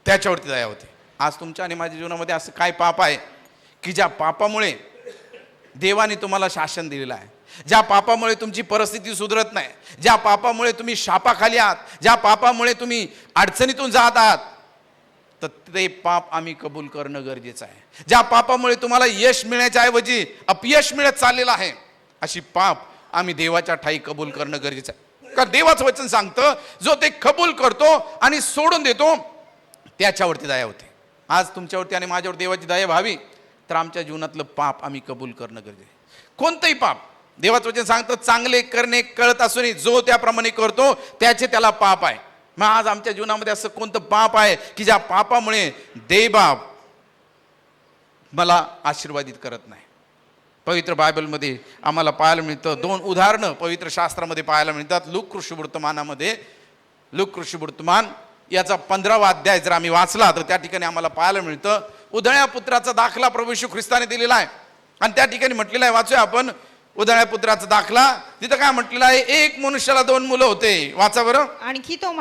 त्याच्यावरती दया होते. आज तुमच्या आणि माझ्या जीवनामध्ये असं काय पाप आहे की ज्या पापामुळे देवाने तुम्हाला शासन दिलेलं आहे, ज्या पापामुळे तुमची परिस्थिती सुधरत नाही, ज्या पापामुळे तुम्ही शापाखाली आहात, ज्या पापामुळे तुम्ही अडचणीतून जात आहात, तर ते पाप आम्ही कबूल करणं गरजेचं आहे. ज्या पापामुळे तुम्हाला यश मिळण्याच्या ऐवजी अपयश मिळत चाललेलं आहे, अशी पाप आम्ही देवाच्या ठाई कबूल करणं गरजेचं आहे. कारण देवाचं वचन सांगतं, जो ते कबूल करतो आणि सोडून देतो त्याच्यावरती दया होते. आज तुमच्यावरती आणि माझ्यावर देवाची दया व्हावी तर आमच्या जीवनातलं पाप आम्ही कबूल करणं गरजेचं आहे. कोणतंही पाप, देवाचं वचन सांगतं चांगले करणे कळत असूनही जो त्याप्रमाणे करतो त्याचे त्याला पाप आहे. मग आज आमच्या जीवनामध्ये असं कोणतं पाप आहे की ज्या पापामुळे देवबाप मला आशीर्वादित करत नाही? पवित्र बायबलमध्ये आम्हाला पाहायला मिळतं, 2 उदाहरणं पवित्र शास्त्रामध्ये पाहायला मिळतात. लूक ऋषिवर्तमानामध्ये, लूक ऋषिवर्तमान याचा 15वा अध्याय जर आम्ही वाचला तर त्या ठिकाणी आम्हाला पाहायला मिळतं, उधळ्या पुत्राचा दाखला प्रभू येशू ख्रिस्ताने दिलेला आहे. आणि त्या ठिकाणी म्हटलेलं आहे, वाचूया आपण उधळ्या पुत्राचा दाखला. तिथं काय म्हटलेलं आहे, एक मनुष्याला 2 मुलं होते. वाचा बरं. आणखी तो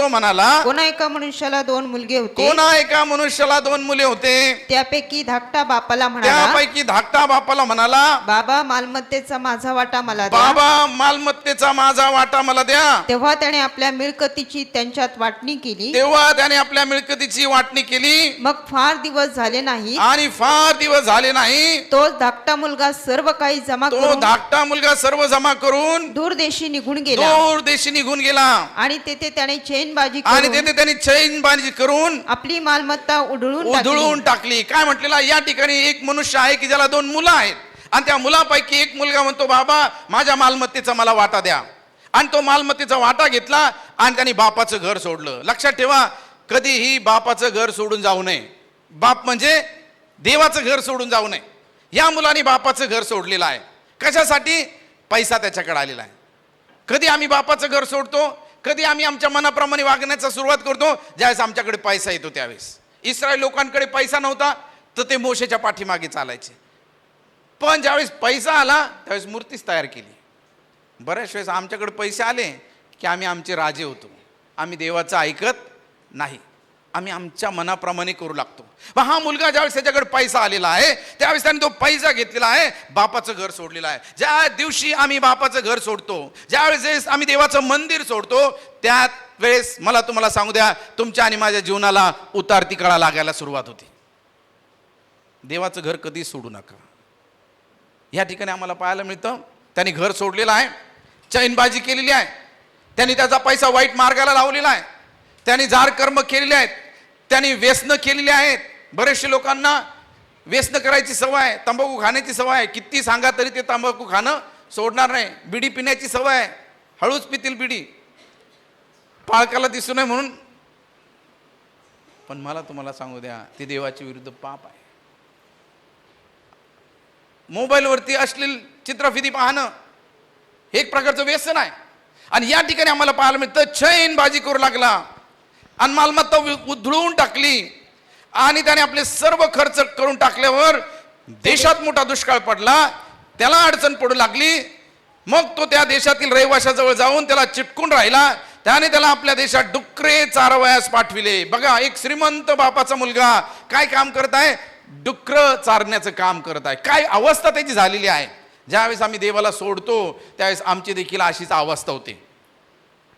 म्हणाला, कोणा एका मनुष्याला 2 मुलगे होते. कोणा एका मनुष्याला 2 मुले होते. त्यापैकी धाकटा बापाला म्हणाला, बाबा मालमत्तेचा माझा वाटा मला द्या. तेव्हा त्याने आपल्या मिळकतीची त्यांच्यात वाटणी केली. मग फार दिवस झाले नाही, तोच धाकटा मुलगा सर्व काही सर्व जमा करून दूरदेशी निघून गेला. आणि तेथे त्याने चैनबाजी करून आपली मालमत्ता उधळून टाकली. काय म्हटलेला, या ठिकाणी एक मनुष्य आहे की ज्याला 2 मुलं आहेत आणि त्या मुलापैकी एक मुलगा म्हणतो, बाबा माझ्या मालमत्तेचा मला वाटा द्या. आणि तो मालमत्तेचा वाटा घेतला आणि त्यांनी बापाचं घर सोडलं. लक्षात ठेवा, कधीही बापाचं घर सोडून जाऊ नये. बाप म्हणजे देवाचं घर सोडून जाऊ नये. या मुलाने बापाचं घर सोडलेलं आहे. कशासाठी? पैसा त्याच्याकडे आलेला आहे. कधी आम्ही बापाचं घर सोडतो, कधी आम्ही आमच्या मनाप्रमाणे वागण्याचा सुरुवात करतो ज्यावेळेस आमच्याकडे पैसा येतो त्यावेळेस. इस्रायल लोकांकडे पैसा नव्हता तर ते मोशेच्या पाठीमागे चालायचे. पण ज्यावेळेस पैसा आला त्यावेळेस मूर्तीच तयार केली. बऱ्याच वेळेस आमच्याकडे पैसे आले की आम्ही आमचे राजे होतो. आम्ही देवाचं ऐकत नाही, आम्ही आमच्या मनाप्रमाणे करू लागतो. पण हा मुलगा ज्यावेळेस त्याच्याकडे पैसा आलेला आहे त्यावेळेस त्याने तो पैसा घेतलेला आहे, बापाचं घर सोडलेलं आहे. ज्या दिवशी आम्ही बापाचं घर सोडतो, ज्यावेळेस आम्ही देवाचं मंदिर सोडतो, त्या वेळेस मला तुम्हाला सांगू द्या, तुमच्या आणि माझ्या जीवनाला उतारती कळा लागायला सुरुवात होती. देवाचं घर कधी सोडू नका. या ठिकाणी आम्हाला पाहायला मिळतं, त्यांनी घर सोडलेलं आहे, चैनबाजी केलेली आहे, त्यांनी त्याचा पैसा वाईट मार्गाला लावलेला आहे, त्यांनी जार कर्म केलेले आहेत, त्यांनी व्यसनं केलेली आहेत. बरेचशे लोकांना व्यसन करायची सवय आहे, तंबाखू खाण्याची सवय आहे. किती सांगा तरी ते तंबाखू खाणं सोडणार नाही. बिडी पिण्याची सवय आहे, हळूच पितील बिडी, पाळकाला दिसू नये म्हणून. पण मला तुम्हाला सांगू द्या, ते देवाच्या विरुद्ध पाप आहे. मोबाईलवरती अश्लील चित्रफिती पाहणं हे एक प्रकारचं व्यसन आहे. आणि या ठिकाणी आम्हाला पाहायला मिळतं, चैनबाजी करू लागला आणि मालमत्ता उधळून टाकली आणि त्याने आपले सर्व खर्च करून टाकल्यावर देशात मोठा दुष्काळ पडला, त्याला अडचण पडू लागली. मग तो त्या देशातील रहिवाशाजवळ जाऊन त्याला चिटकून राहिला. त्याने त्याला आपल्या देशात डुकरे चारवयास पाठविले. बघा, एक श्रीमंत बापाचा मुलगा काय काम करत आहे? डुकर चारण्याचं काम करत आहे. काय अवस्था त्याची झालेली आहे. ज्यावेळेस आम्ही देवाला सोडतो त्यावेळेस आमची देखील अशीच अवस्था होते.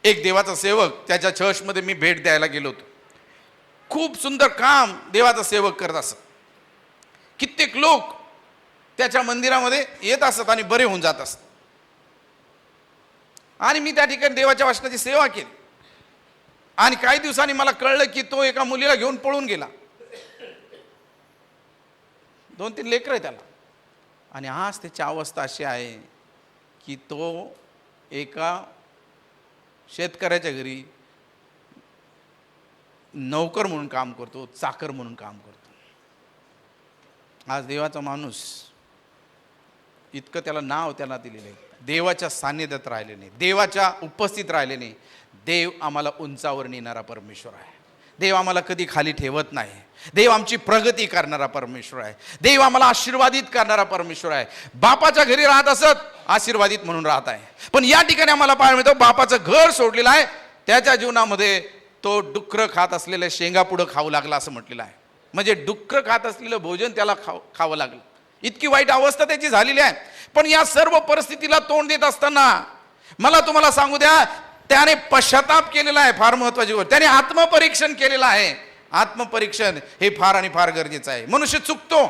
एक देवाचा सेवक, त्याच्या चर्चमध्ये मी भेट द्यायला गेलो होतो. खूप सुंदर काम देवाचा सेवक करत असत. कित्येक लोक त्याच्या मंदिरामध्ये येत असत आणि बरे होऊन जात असत. आणि मी त्या ठिकाणी देवाच्या वचनाची सेवा केली. आणि काही दिवसांनी मला कळलं की तो एका मुलीला घेऊन पळून गेला. 2-3 लेकरं आहे त्याला. आणि आज त्याची अवस्था अशी आहे की तो एका शेतकऱ्याच्या घरी नौकर म्हणून काम करतो, चाकर म्हणून काम करतो. आज देवाचा माणूस, इतकं त्याला नाव त्याला दिलेलं आहे, देवाच्या सान्निध्यात राहिले नाही, देवाच्या उपस्थित राहिले नाही. देव आम्हाला उंचावर नेणारा परमेश्वर आहे. देव आम्हाला कधी खाली ठेवत नाही. देव आमची प्रगती करणारा परमेश्वर आहे. देव आम्हाला आशीर्वादित करणारा परमेश्वर आहे. बापाच्या घरी राहत असत आशीर्वादित म्हणून राहत आहे. पण या ठिकाणी आम्हाला पाहायला मिळतं, बापाचं घर सोडलेलं आहे. त्याच्या जीवनामध्ये तो डुक्कर खात असलेल्या शेंगा पुढं खाऊ लागला असं म्हटलेलं आहे. म्हणजे डुक्कर खात असलेलं भोजन त्याला खावं लागलं. इतकी वाईट अवस्था त्याची झालेली आहे. पण या सर्व परिस्थितीला तोंड देत असताना मला तुम्हाला सांगू द्या, त्याने पश्चाताप केलेला आहे. फार महत्वाची गोष्ट, त्याने आत्मपरीक्षण केलेलं आहे आत्मपरीक्षण हे फार आणि फार गरजेचं आहे. मनुष्य चुकतो,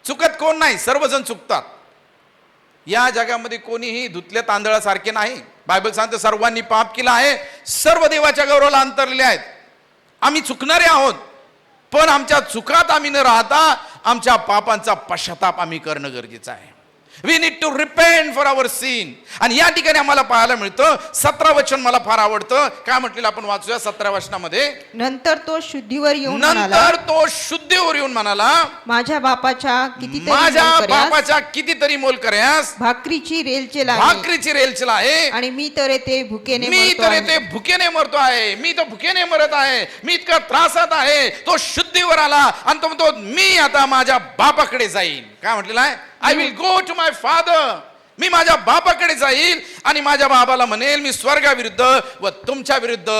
चुकत कोण नाही, सर्वजण चुकतात. या जगामध्ये कोणीही धुतल्या तांदळासारखे नाही. बायबल सांगतं सर्वांनी पाप केला आहे, सर्व देवाच्या गौरवाला अंतरलेले आहेत. आम्ही चुकणारे आहोत, पण आमच्या चुकात आम्ही न राहता आमच्या पापांचा पश्चाताप आम्ही करणं गरजेचं आहे. We need to repent for our sin. आणि या ठिकाणी आम्हाला पाहायला मिळतं 17 वचन मला फार आवडतं. काय म्हटलेलं आपण वाचूया 17 वचनामध्ये. नंतर तो शुद्धीवर येऊन म्हणाला, माझ्या बापाच्या कितीतरी मोल कर्यास भाकरीची रेलचेल आहे आणि मी तर येथे भुकेने मरतो आहे. मी तर भुकेने मरत आहे, मी इतका त्रासात आहे. तो शुद्धीवर आला आणि तो म्हणतो मी आता माझ्या बापाकडे जाईन. काय म्हटलेलं आहे? I will go to my father. मी माझ्या बापाकडे जाईल आणि माझ्या बाबाला म्हणेल मी स्वर्गाविरुद्ध व तुमच्या विरुद्ध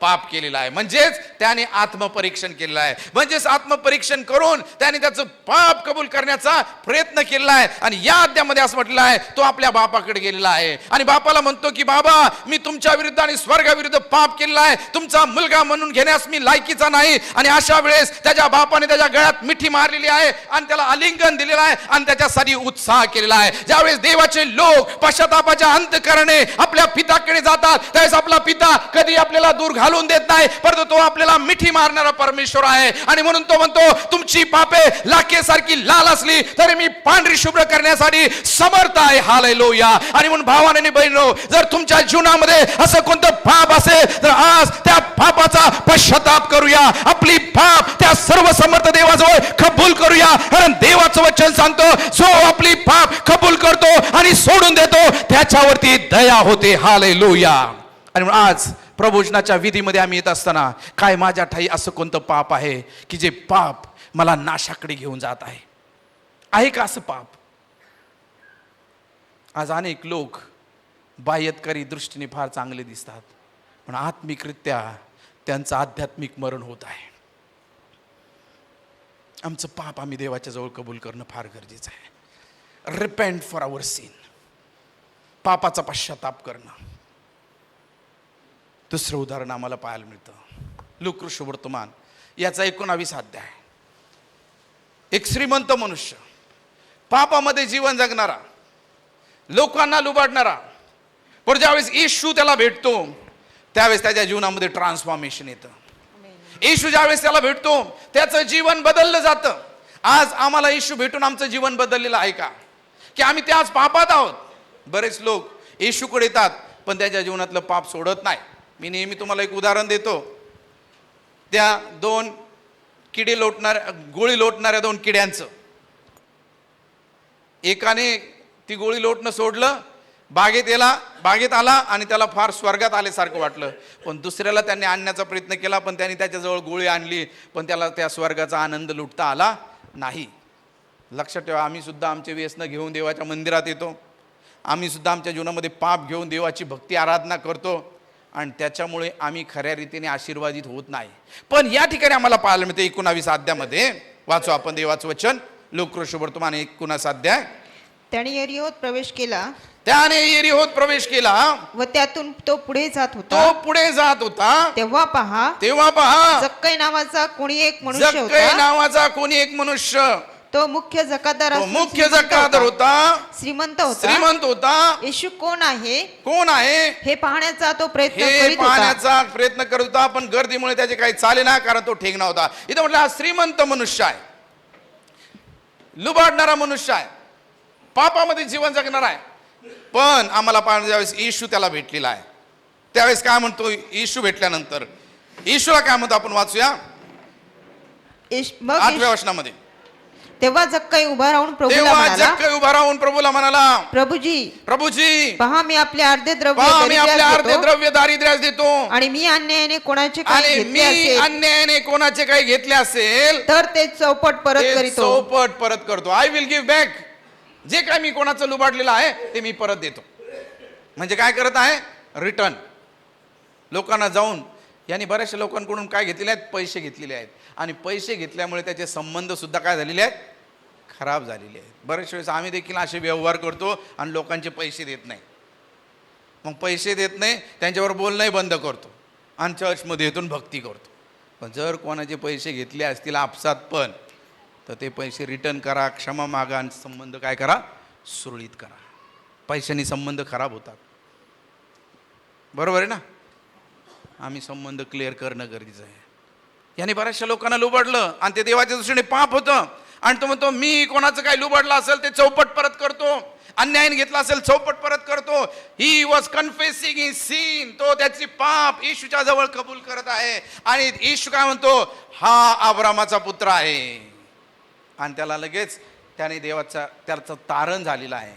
पाप केलेला आहे. म्हणजेच त्याने आत्मपरीक्षण केलेलं आहे. म्हणजेच आत्मपरीक्षण करून त्याने त्याचं पाप कबूल करण्याचा प्रयत्न केलेला आहे. आणि या अध्यायामध्ये असं म्हटलेलं आहे तो आपल्या बापाकडे गेलेला आहे आणि बापाला म्हणतो की बाबा मी तुमच्या विरुद्ध आणि स्वर्गाविरुद्ध पाप केलेला आहे, तुमचा मुलगा म्हणून घेण्यास मी लायकीचा नाही. आणि अशा वेळेस त्याच्या बापाने त्याच्या गळ्यात मिठी मारलेली आहे आणि त्याला आलिंगन दिलेलं आहे आणि त्याच्यासाठी उत्साह केलेला आहे. ज्यावेळेस देवाचे लोक पश्चातापाच्या अंतःकरणे आपल्या पित्याकडे जातात त्यावेळेस आपला पिता कधी आपल्याला दूर घालून देत नाही, परंतु तो आपल्याला मिठी मारणारा परमेश्वर आहे. आणि म्हणून तो म्हणतो तुमची पापे लाखेसारखी लाल असली तरी मी पांढरी शुभ्र करण्यासाठी समर्थ आहे. हालेलुया. आणि म्हणून भावाने आणि बहिणींनो, जर तुमच्या जीवनामध्ये असं कोणतं पाप असेल तर आज त्या पापाचा पश्चाताप करूया. आपली पाप त्या सर्व समर्थ देवाजवळ कबूल करूया. कारण देवाचं वचन सांगतो जो आपली पाप कबूल करतो आणि सोडून देतो त्याच्यावरती दया होते. हालेलुया. आणि आज प्रभोजनाच्या विधीमध्ये आम्ही येत असताना काय माझ्या ठाई असं कोणतं पाप आहे की जे पाप मला नाशाकडे घेऊन जात आहे का असं पाप? आज अनेक लोक बाह्यकारी दृष्टीने फार चांगले दिसतात, पण आत्मिकरित्या त्यांचं आध्यात्मिक मरण होत आहे. आमचं पाप आम्ही देवाच्या जवळ कबूल करणं फार गरजेचं आहे. Repent for our sin. पापाचा पश्चाताप करणं. दुसरं उदाहरण आम्हाला पाहायला मिळतं लूका सुवर्तमान याचा 19 अध्याय. एक श्रीमंत मनुष्य, पापामध्ये जीवन जगणारा, लोकांना लुबाडणारा, पण ज्यावेळेस येशू त्याला भेटतो त्यावेळेस त्याच्या जीवनामध्ये ट्रान्सफॉर्मेशन येतं. येशू ज्यावेळेस त्याला भेटतो त्याचं जीवन बदललं जातं. आज आम्हाला येशू भेटून आमचं जीवन बदललेलं आहे का? की आम्ही त्याच पापात आहोत? बरेच लोक येशूकडे येतात पण त्याच्या जीवनातलं पाप सोडत नाही. मी नेहमी तुम्हाला एक उदाहरण देतो. त्या 2 गोळी लोटणाऱ्या 2 किड्यांचं. एकाने ती गोळी लोटणं सोडलं, बागेत आला आणि त्याला फार स्वर्गात आल्यासारखं वाटलं. पण दुसऱ्याला त्यांनी आणण्याचा प्रयत्न केला, पण त्यांनी त्याच्याजवळ गोळी आणली, पण त्याला त्या स्वर्गाचा आनंद लुटता आला नाही. लक्षात ठेवा, आम्ही सुद्धा आमचे व्यसन घेऊन देवाच्या मंदिरात येतो. आम्ही सुद्धा आमच्या जीवनामध्ये पाप घेऊन देवाची भक्ती आराधना करतो आणि त्याच्यामुळे आम्ही खऱ्या रीतीने आशीर्वादित होत नाही. पण या ठिकाणी आम्हाला पाहायला मिळते 19 अध्यायामध्ये. वाचू आपण देवाचं वचन. लूका सुवर्तमान 19 अध्याय. त्याने यरीहोत प्रवेश केला व त्यातून तो पुढे जात होता. तेव्हा पहा जक्कई नावाचा कोणी एक मनुष्य तो मुख्य जकातदार होता, श्रीमंत होता. येशू कोण आहे हे पाहण्याचा तो प्रयत्न करत होता, पण गर्दीमुळे त्याचे काही चाले ना, कारण तो ठेंगणा होता. इथं म्हटलं हा श्रीमंत मनुष्य आहे, लुबाडणारा मनुष्य आहे, पापामध्ये जीवन जगणार आहे. पण आम्हाला पाहणं ज्यावेळेस येशू त्याला भेटलेला आहे त्यावेळेस काय म्हणतो? येशू भेटल्यानंतर येशूला काय म्हणतो आपण वाचूया 8व्या वचनामध्ये. तेव्हा जक्कई उभा राहून प्रभूला म्हणाला, प्रभूजी पहा मी आपले अर्धे द्रव्य दारिद्र्यास देतो आणि मी अन्यायाने कोणाचे काही घेतले असेल तर ते चौपट परत करतो. I will give back. जे काय मी कोणाचं लुबाडलेलं आहे ते मी परत देतो. म्हणजे काय करत आहे? रिटर्न. लोकांना जाऊन यांनी बऱ्याचशा लोकांकडून काय घेतलेले आहेत? पैसे घेतलेले आहेत. आणि पैसे घेतल्यामुळे त्याचे संबंध सुद्धा काय झालेले आहेत? खराब झालेले आहेत. बरेच वेळेस आम्ही देखील असे व्यवहार करतो आणि लोकांचे पैसे देत नाही. मग पैसे देत नाही, त्यांच्यावर बोलणंही बंद करतो आणि चर्चमध्ये येथून भक्ती करतो. पण जर कोणाचे पैसे घेतले असतील आपसात पण, तर ते पैसे रिटर्न करा, क्षमा मागा आणि संबंध काय करा, सुरळीत करा. पैशाने संबंध खराब होतात. बरोबर आहे ना? आम्ही संबंध क्लिअर करणं गरजेचं आहे. याने बऱ्याचशा लोकांना लुबाडलं आणि ते देवाच्या दृष्टीने पाप होतं. आणि तो म्हणतो मी कोणाचं काही लुबाडलं असेल ते चौपट परत करतो, अन्यायाने घेतला असेल चौपट परत करतो. He was confessing his sin. तो त्याची पाप येशूच्या जवळ कबूल करत आहे. आणि येशू काय म्हणतो, हा अब्रामाचा पुत्र आहे. आणि त्याला लगेच त्याने त्याचं तारण झालेलं आहे.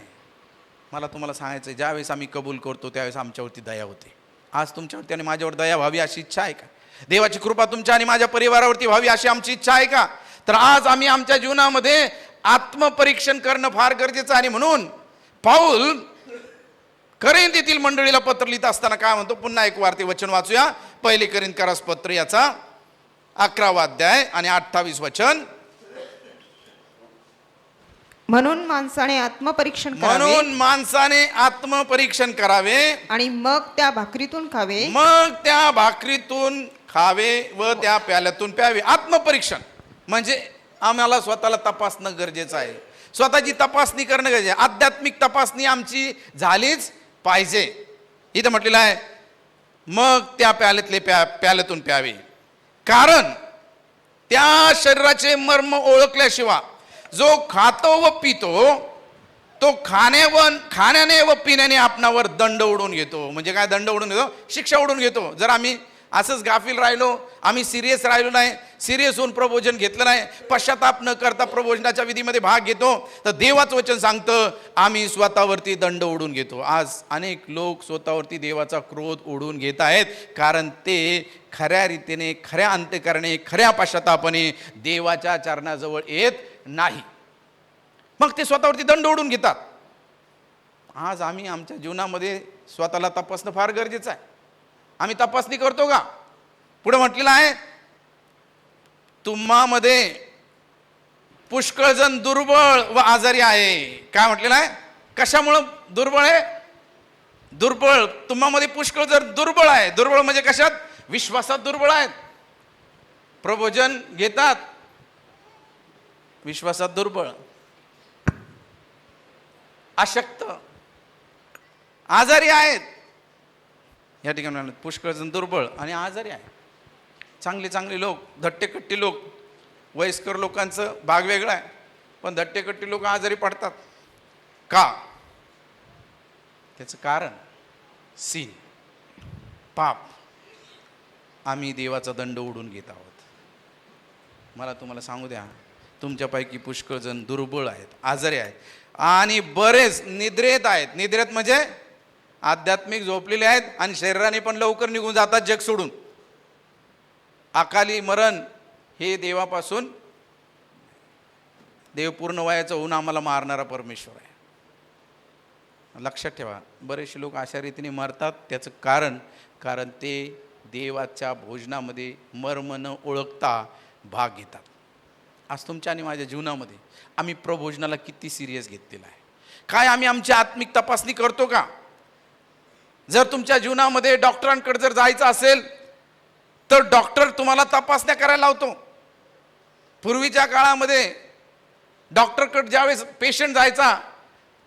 मला तुम्हाला सांगायचं, ज्यावेळेस आम्ही कबूल करतो त्यावेळेस आमच्यावरती दया होते. आज तुमच्यावरती आणि माझ्यावर दया व्हावी अशी इच्छा आहे का? देवाची कृपा तुमच्या आणि माझ्या परिवारावरती व्हावी अशी आमची इच्छा आहे का? तर आज आम्ही आमच्या जीवनामध्ये आत्मपरीक्षण करणं फार गरजेचं आहे. आणि म्हणून पाऊल करिंथीतील मंडळीला पत्र लिहित असताना काय म्हणतो, पुन्हा एक वार ते वचन वाचूया. पहिले करिंथकरास पत्र याचा 11वा अध्याय आणि 28 वचन. म्हणून माणसाने आत्मपरीक्षण करावे, म्हणून माणसाने आत्मपरीक्षण करावे आणि मग त्या भाकरीतून खावे, मग त्या भाकरीतून खावे व त्या प्याल्यातून प्यावे. आत्मपरीक्षण म्हणजे आम्हाला स्वतःला तपासणं गरजेचं आहे. स्वतःची तपासणी करणं गरजेचं आहे. आध्यात्मिक तपासणी आमची झालीच पाहिजे. इथं म्हटलेलं आहे मग त्या प्याल्यातून प्यावे, कारण त्या शरीराचे मर्म ओळखल्याशिवाय जो खातो व पितो तो खाण्याने व पिण्याने आपणावर दंड उडवून घेतो. म्हणजे काय दंड उडवून घेतो? शिक्षा उडवून घेतो. जर आम्ही असंच गाफील राहिलो, आम्ही सिरियस राहिलो नाही, सिरियस होऊन प्रबोधन घेतलं नाही, पश्चाताप न करता प्रबोधनाच्या विधीमध्ये भाग घेतो, तर देवाचं वचन सांगतं आम्ही स्वतःवरती दंड ओढून घेतो. आज अनेक लोक स्वतःवरती देवाचा क्रोध ओढून घेत आहेत, कारण ते खऱ्या रीतीने, खऱ्या अंतःकरणे, खऱ्या पश्चातापाने देवाच्या चरणाजवळ येत नाही. मग ते स्वतःवरती दंड ओढून घेतात. आज आम्ही आमच्या जीवनामध्ये स्वतःला तपासणं फार गरजेचं आहे. आम्ही तपासणी करतो का? पुढे म्हटलेलं आहे तुम्हामध्ये पुष्कळ जण दुर्बळ व आजारी आहे. काय म्हटलेलं आहे? कशामुळं दुर्बळ आहे? दुर्बळ तुम्हामध्ये पुष्कळ जण दुर्बळ आहे. दुर्बळ म्हणजे कशात? विश्वासात दुर्बळ आहेत. प्रबोधन घेतात, विश्वासात दुर्बळ, अशक्त, आजारी आहेत. या ठिकाणी पुष्कळ जण दुर्बळ आणि आजारी आहे. चांगले चांगले लोक, धट्टेकट्टी लोक, वयस्कर लोकांचं भाग वेगळा आहे, पण धट्टेकट्टी लोक आजारी पडतात का? त्याचं कारण सीन, पाप. आम्ही देवाचा दंड उडून घेत आहोत. मला तुम्हाला सांगू द्या, तुमच्यापैकी पुष्कळ जण दुर्बळ आहेत, आजारी आहेत, आणि बरेच निद्रेत आहेत. निद्रेत म्हणजे आध्यात्मिक झोपलेले आहेत आणि शरीराने पण लवकर निघून जातात जग सोडून. अकाली मरण हे देवापासून, देव पूर्ण वयाचं होऊन आम्हाला मारणारा परमेश्वर आहे. लक्षात ठेवा, बरेचसे लोक अशा रीतीने मरतात. त्याचं कारण ते देवाच्या भोजनामध्ये मर्म न ओळखता भाग घेतात. आज तुमच्या आणि माझ्या जीवनामध्ये आम्ही प्रभोजनाला किती सिरियस घेतलेला आहे? काय आम्ही आमची आत्मिक तपासणी करतो का? जर तुमच्या जीवनामध्ये डॉक्टरांकडे जर जायचं असेल तर डॉक्टर तुम्हाला तपासण्या करायला लावतो. पूर्वीच्या काळामध्ये डॉक्टरकडे ज्यावेळेस पेशंट जायचा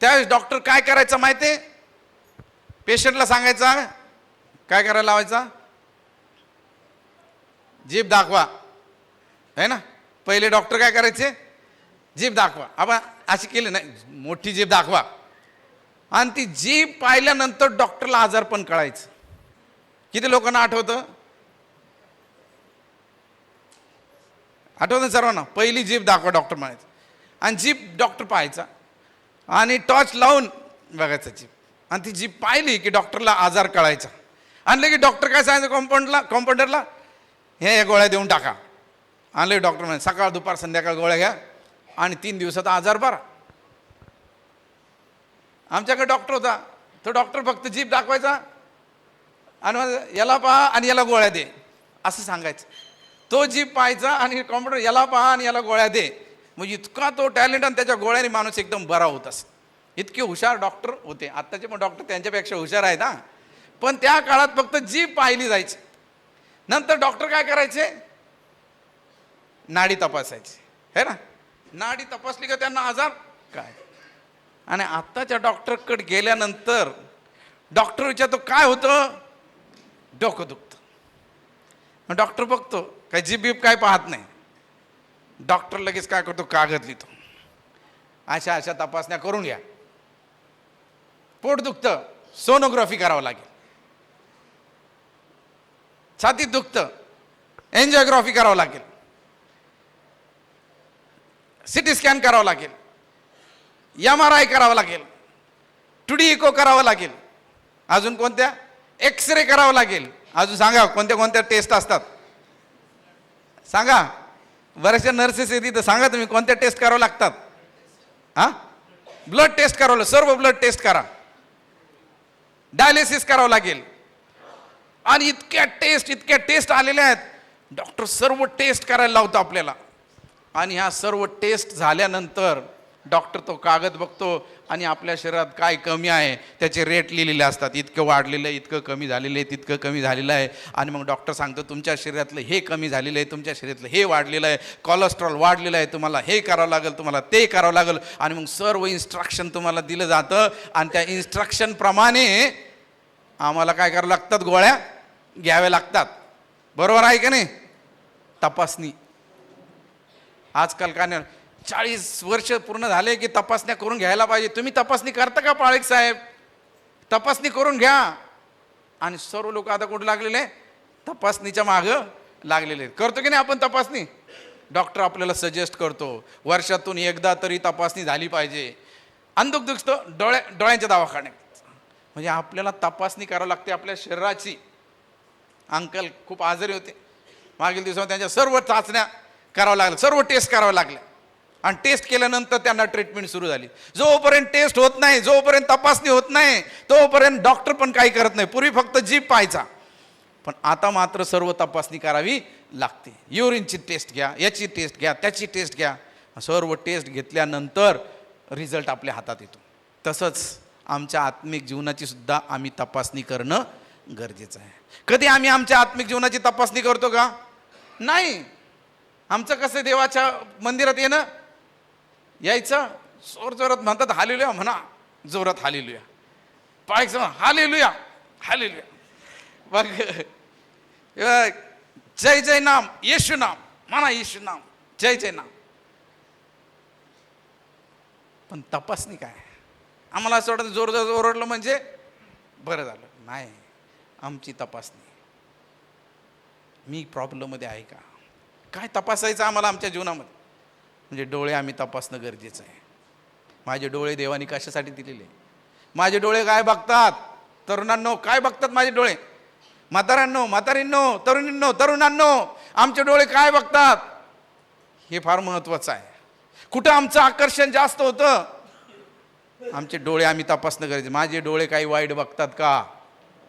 त्यावेळेस डॉक्टर काय करायचं माहिती आहे? पेशंटला सांगायचा, काय करायला लावायचा? जीभ दाखवा, है ना? पहिले डॉक्टर काय करायचे? जीभ दाखवा. आपण अशी केली नाही, मोठी जीभ दाखवा. आणि ती जीभ पाहिल्यानंतर डॉक्टरला आजार पण कळायचं. किती लोकांना आठवतं? आठवतं सर्वांना? पहिली जीभ दाखवा डॉक्टर म्हणायचं, आणि जीभ डॉक्टर पाहायचा आणि टॉर्च लावून बघायचा जीभ, आणि ती जीभ पाहिली की डॉक्टरला आजार कळायचा. आणि की डॉक्टर काय सांगायचं कॉम्पाउंडरला, हे गोळ्या देऊन टाका. आणले डॉक्टर म्हणे सकाळ दुपार संध्याकाळ गोळ्या घ्या आणि 3 दिवसात आजार बरा. आमच्याकडे डॉक्टर होता, तो डॉक्टर फक्त जीभ दाखवायचा आणि याला पहा आणि याला गोळ्या दे असं सांगायचं. तो जीभ पाहायचा आणि कॉम्प्युटर याला पहा आणि याला गोळ्या दे. म्हणजे इतका तो टॅलेंट, आणि त्याच्या गोळ्याने माणूस एकदम बरा होत असत. इतके हुशार डॉक्टर होते. आत्ताचे पण डॉक्टर त्यांच्यापेक्षा हुशार आहेत हा. पण त्या काळात फक्त जीभ पाहिली जायची. नंतर डॉक्टर काय करायचे? नाडी तपासायची है ना. नाडी तपासली का त्यांना आजार काय. आणि आत्ताच्या डॉक्टरकडे गेल्यानंतर डॉक्टर विचारतो काय होतं, डोकं दुखतं. मग डॉक्टर बघतो काय जीभ बीप काय पाहत नाही. डॉक्टर लगेच काय करतो, कागद लिहितो, अशा अशा तपासण्या करून घ्या. पोट दुखतं, सोनोग्राफी करावं लागेल. छातीत दुखतं, एन्जिओग्राफी करावं लागेल. सिटी स्कॅन करावं लागेल, MRI करावं लागेल, 2D इको करावं लागेल, अजून कोणत्या एक्सरे करावं लागेल. अजून सांगा कोणत्या कोणत्या टेस्ट असतात सांगा. बऱ्याचशा नर्सेस येते तर सांगा तुम्ही कोणत्या टेस्ट करावं लागतात. हा, ब्लड टेस्ट करावं, सर्व ब्लड टेस्ट करा, डायलिसिस करावं लागेल. आणि इतक्या टेस्ट आलेल्या आहेत. डॉक्टर सर्व टेस्ट करायला लावतो आपल्याला. आणि ह्या सर्व टेस्ट झाल्यानंतर डॉक्टर तो कागद बघतो आणि आपल्या शरीरात काय कमी आहे त्याचे रेट लिहिलेले असतात. इतकं वाढलेलं आहे, इतकं कमी झालेलं आहे, तितकं कमी झालेलं आहे. आणि मग डॉक्टर सांगतो तुमच्या शरीरातलं हे कमी झालेलं आहे, तुमच्या शरीरातलं हे वाढलेलं आहे, कोलेस्ट्रॉल वाढलेलं आहे, तुम्हाला हे करावं लागेल, तुम्हाला ते करावं लागेल. आणि मग सर्व इन्स्ट्रक्शन तुम्हाला दिलं जातं. आणि त्या इन्स्ट्रक्शनप्रमाणे आम्हाला काय करावं लागतात, गोळ्या घ्याव्या लागतात. बरोबर आहे का नाही. तपासणी आजकाल काय नाही, 40 वर्ष पूर्ण झाले की तपासण्या करून घ्यायला पाहिजे. तुम्ही तपासणी करता का पाळीक साहेब, तपासणी करून घ्या. आणि सर्व लोक आता कुठे लागलेले, तपासणीच्या मागं लागलेले. करतो की नाही आपण तपासणी. डॉक्टर आपल्याला सजेस्ट करतो वर्षातून एकदा तरी तपासणी झाली पाहिजे. अंधुक दुखतो, डोळ्यांच्या दवाखान्यात. म्हणजे आपल्याला तपासणी करावी लागते आपल्या शरीराची. अंकल खूप आजारी होते, मागील दिवसात त्यांच्या सर्व चाचण्या करावं लागल्या, सर्व टेस्ट करावं लागल्या. आणि टेस्ट केल्यानंतर त्यांना ट्रीटमेंट सुरू झाली. जोपर्यंत टेस्ट होत नाही, जोपर्यंत तपासणी होत नाही, तोपर्यंत डॉक्टर पण काही करत नाही. पूर्वी फक्त जीभ पाहायचा, पण आता मात्र सर्व तपासणी करावी लागते. युरिनची टेस्ट घ्या, याची टेस्ट घ्या, त्याची टेस्ट घ्या. सर्व टेस्ट घेतल्यानंतर रिझल्ट आपल्या हातात येतो. तसंच आमच्या आत्मिक जीवनाची सुद्धा आम्ही तपासणी करणं गरजेचं आहे. कधी आम्ही आमच्या आत्मिक जीवनाची तपासणी करतो का? नाही. आमचं कसं देवाच्या मंदिरात येणं, यायचं, जोर जोरात म्हणतात हालेलुया, म्हणा जोरात हालेलुया, पाहायचं हालेलुया हालेलुया, बघ जय जय नाम, येशू नाम, म्हणा येशू नाम, जय जय नाम. पण तपासणी काय? आम्हाला असं वाटतं जोर जोर ओरडलं म्हणजे बरं झालं. नाही, आमची तपासणी, मी प्रॉब्लेममध्ये आहे का, काय तपासायचं आम्हाला आमच्या जीवनामध्ये. म्हणजे डोळे आम्ही तपासणं गरजेचं आहे. माझे डोळे देवाने कशासाठी दिलेले? माझे डोळे काय बघतात? तरुणांनो काय बघतात माझे डोळे? म्हाताऱ्यांनो, म्हातारींनो, तरुणींनो, तरुणांनो, आमचे डोळे काय बघतात? हे फार महत्त्वाचं आहे. कुठं आमचं आकर्षण जास्त होतं? आमचे डोळे आम्ही तपासणं गरजेचं. माझे डोळे काही वाईट बघतात का,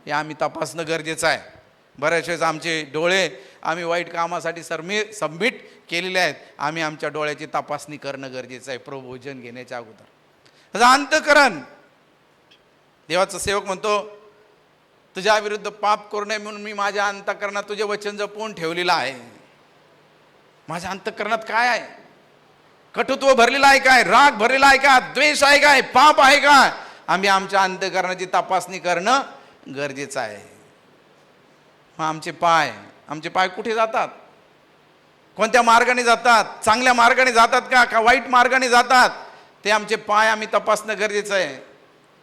हे आम्ही तपासणं गरजेचं आहे. बऱ्याच वेळेस आमचे डोळे आम्ही वाईट कामासाठी सबमिट केलेले आहेत. आम्ही आमच्या डोळ्याची तपासणी करणं गरजेचं आहे प्रभोजन घेण्याच्या अगोदर. अंतःकरण, देवाचा सेवक म्हणतो तुझ्या विरुद्ध पाप करू नये म्हणून मी माझ्या अंतःकरणात तुझे वचन जपून ठेवलेलं आहे. माझ्या अंतःकरणात काय आहे? कटुत्व भरलेला आहे काय? राग भरलेला आहे का? द्वेष आहे काय? पाप आहे का? आम्ही आमच्या अंतःकरणाची तपासणी करणं गरजेचं आहे. मग आमचे पाय कुठे जातात? कोणत्या मार्गाने जातात? चांगल्या मार्गाने जातात का वाईट मार्गाने जातात? ते आमचे पाय आम्ही तपासणं गरजेचं आहे.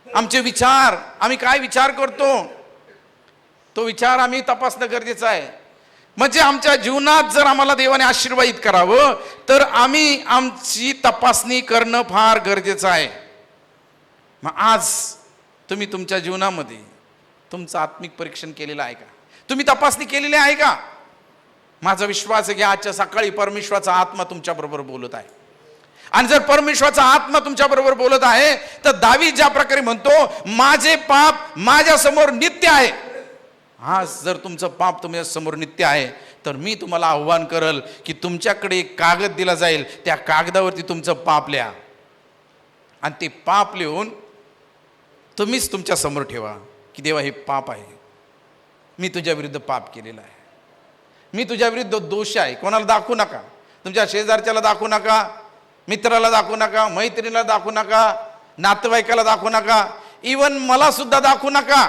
आमचे विचार, आम्ही काय विचार करतो, तो विचार आम्ही तपासणं गरजेचं आहे. म्हणजे आमच्या जीवनात जर आम्हाला देवाने आशीर्वादित करावं तर आम्ही आमची तपासणी करणं फार गरजेचं आहे. मग आज तुम्ही तुमच्या जीवनामध्ये तुमचं आत्मिक परीक्षण केलेलं आहे का? तुम्ही तपासणी केलेली आहे का? माझा विश्वास आहे की आजच्या सकाळी परमेश्वराचा आत्मा तुमच्या बरोबर बोलत आहे. आणि जर परमेश्वराचा आत्मा तुमच्या बरोबर बोलत आहे तर दावीद ज्या प्रकारे म्हणतो माझे पाप माझ्या समोर नित्य आहे. हा, जर तुमचं पाप तुमच्या समोर नित्य आहे तर मी तुम्हाला आव्हान करल की तुमच्याकडे एक कागद दिला जाईल, त्या कागदावरती तुमचं पाप लिहा आणि ते पाप लिहून तुम्हीच तुमच्या समोर ठेवा की देवा हे पाप आहे, मी तुझ्या विरुद्ध पाप केलेलं आहे, मी तुझ्या विरुद्ध दोष आहे. कोणाला दाखवू नका. तुमच्या शेजारच्याला दाखवू नका, मित्राला दाखवू नका, मैत्रिणीला दाखवू नका, नातेवाईकाला दाखवू नका, इवन मला सुद्धा दाखवू नका.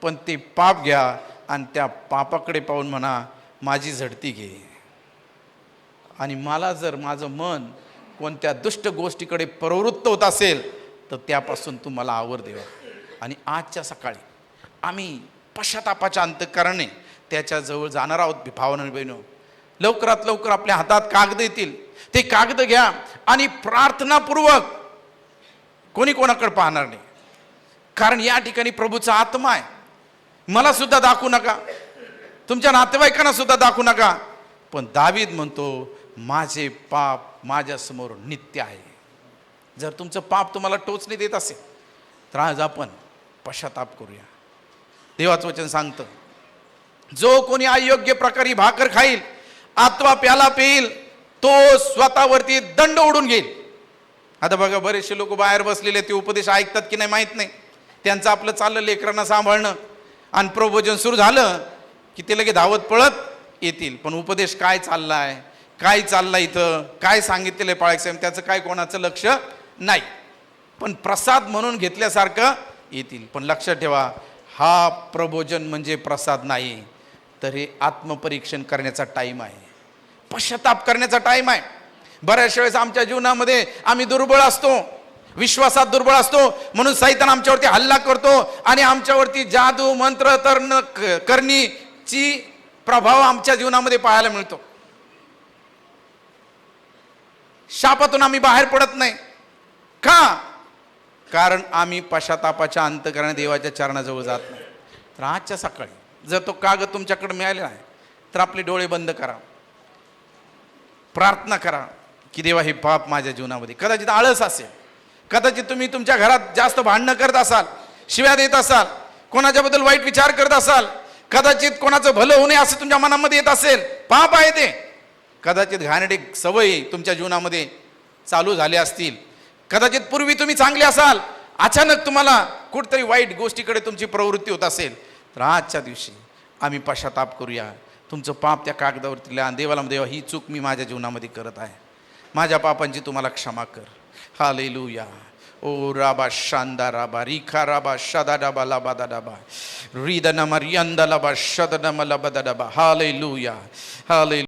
पण ते पाप घ्या आणि त्या पापाकडे पाहून म्हणा माझी झडती घे. आणि मला जर माझं मन कोणत्या दुष्ट गोष्टीकडे प्रवृत्त होत असेल तर त्यापासून तू मला आवर देवा. आणि आजच्या सकाळी आम्ही पश्चातापाच्या अंतःकरणाने त्याच्याजवळ जाणार आहोत. भावना बहिणो, लवकरात लवकर आपल्या हातात कागद येतील, ते कागद घ्या आणि प्रार्थनापूर्वक, कोणी कोणाकडे पाहणार नाही, कारण या ठिकाणी प्रभूचा आत्मा आहे. मला सुद्धा दाखवू नका, तुमच्या नातेवाईकांना सुद्धा दाखवू नका. पण दावीद म्हणतो माझे पाप माझ्यासमोर नित्य आहे. जर तुमचं पाप तुम्हाला टोचणे देत असेल तर आज आपण पश्चाताप करूया. देवाचं वचन सांगतं, जो कोणी अयोग्य प्रकारे भाकर खाईल अथवा प्याला पिईल तो स्वतःवरती दंड ओढून घेईल. आता बघा, बरेचसे लोक बाहेर बसलेले, ते उपदेश ऐकतात की नाही माहीत नाही. त्यांचं आपलं चाललं लेकरांना सांभाळणं, आणि प्रबोधन सुरू झालं की ते लगे धावत पळत येतील. पण उपदेश काय चाललाय, काय चाललाय, इथं काय सांगितलेलं पाळायचं त्याचं काय कोणाचं लक्ष नाही. पण प्रसाद म्हणून घेतल्यासारखं येतील. पण लक्षात ठेवा, हा प्रबोधन म्हणजे प्रसाद नाही, तर हे आत्मपरीक्षण करण्याचा टाईम आहे, पश्चाताप करण्याचा टाईम आहे. बऱ्याच वेळेस आमच्या जीवनामध्ये आम्ही दुर्बळ असतो, विश्वासात दुर्बळ असतो, म्हणून सैतान आमच्यावरती हल्ला करतो आणि आमच्यावरती जादू मंत्र तर्ण करणीची प्रभाव आमच्या जीवनामध्ये पाहायला मिळतो. शापातून आम्ही बाहेर पडत नाही का? कारण आम्ही पश्चातापाच्या अंतःकरणाने देवाच्या चरणाजवळ जात नाही. तर आजच्या सकाळी जर तो कागद तुमच्याकडे मिळालेला आहे तर आपले डोळे बंद करा, प्रार्थना करा की देवा हे पाप माझ्या जीवनामध्ये. कदाचित आळस असेल, कदाचित तुम्ही तुमच्या घरात जास्त भांडणं करत असाल, शिव्या देत असाल, कोणाच्याबद्दल वाईट विचार करत असाल, कदाचित कोणाचं भलं होऊ नये असं तुमच्या मनामध्ये येत असेल, पाप आहे ते. कदाचित घाणेरडी सवयी तुमच्या जीवनामध्ये चालू झाल्या असतील, कदाचित पूर्वी तुम्ही चांगले असाल, अचानक तुम्हाला कुठतरी वाईट गोष्टीकडे तुमची प्रवृत्ती होत असेल, तर आजच्या दिवशी आम्ही पश्चाताप करूया. तुमचं पाप त्या कागदावरती लिहा, देवाला देवा ही चूक मी माझ्या जीवनामध्ये करत आहे, माझ्या पापांची तुम्हाला क्षमा कर. हालेलुया. ओ राबा शांदा राबा रिखा राबा शदा डाबा लाबा दाबा रिदनम रियंदा लाबा शदनम लबा दाबा. Hallelujah, hallelujah.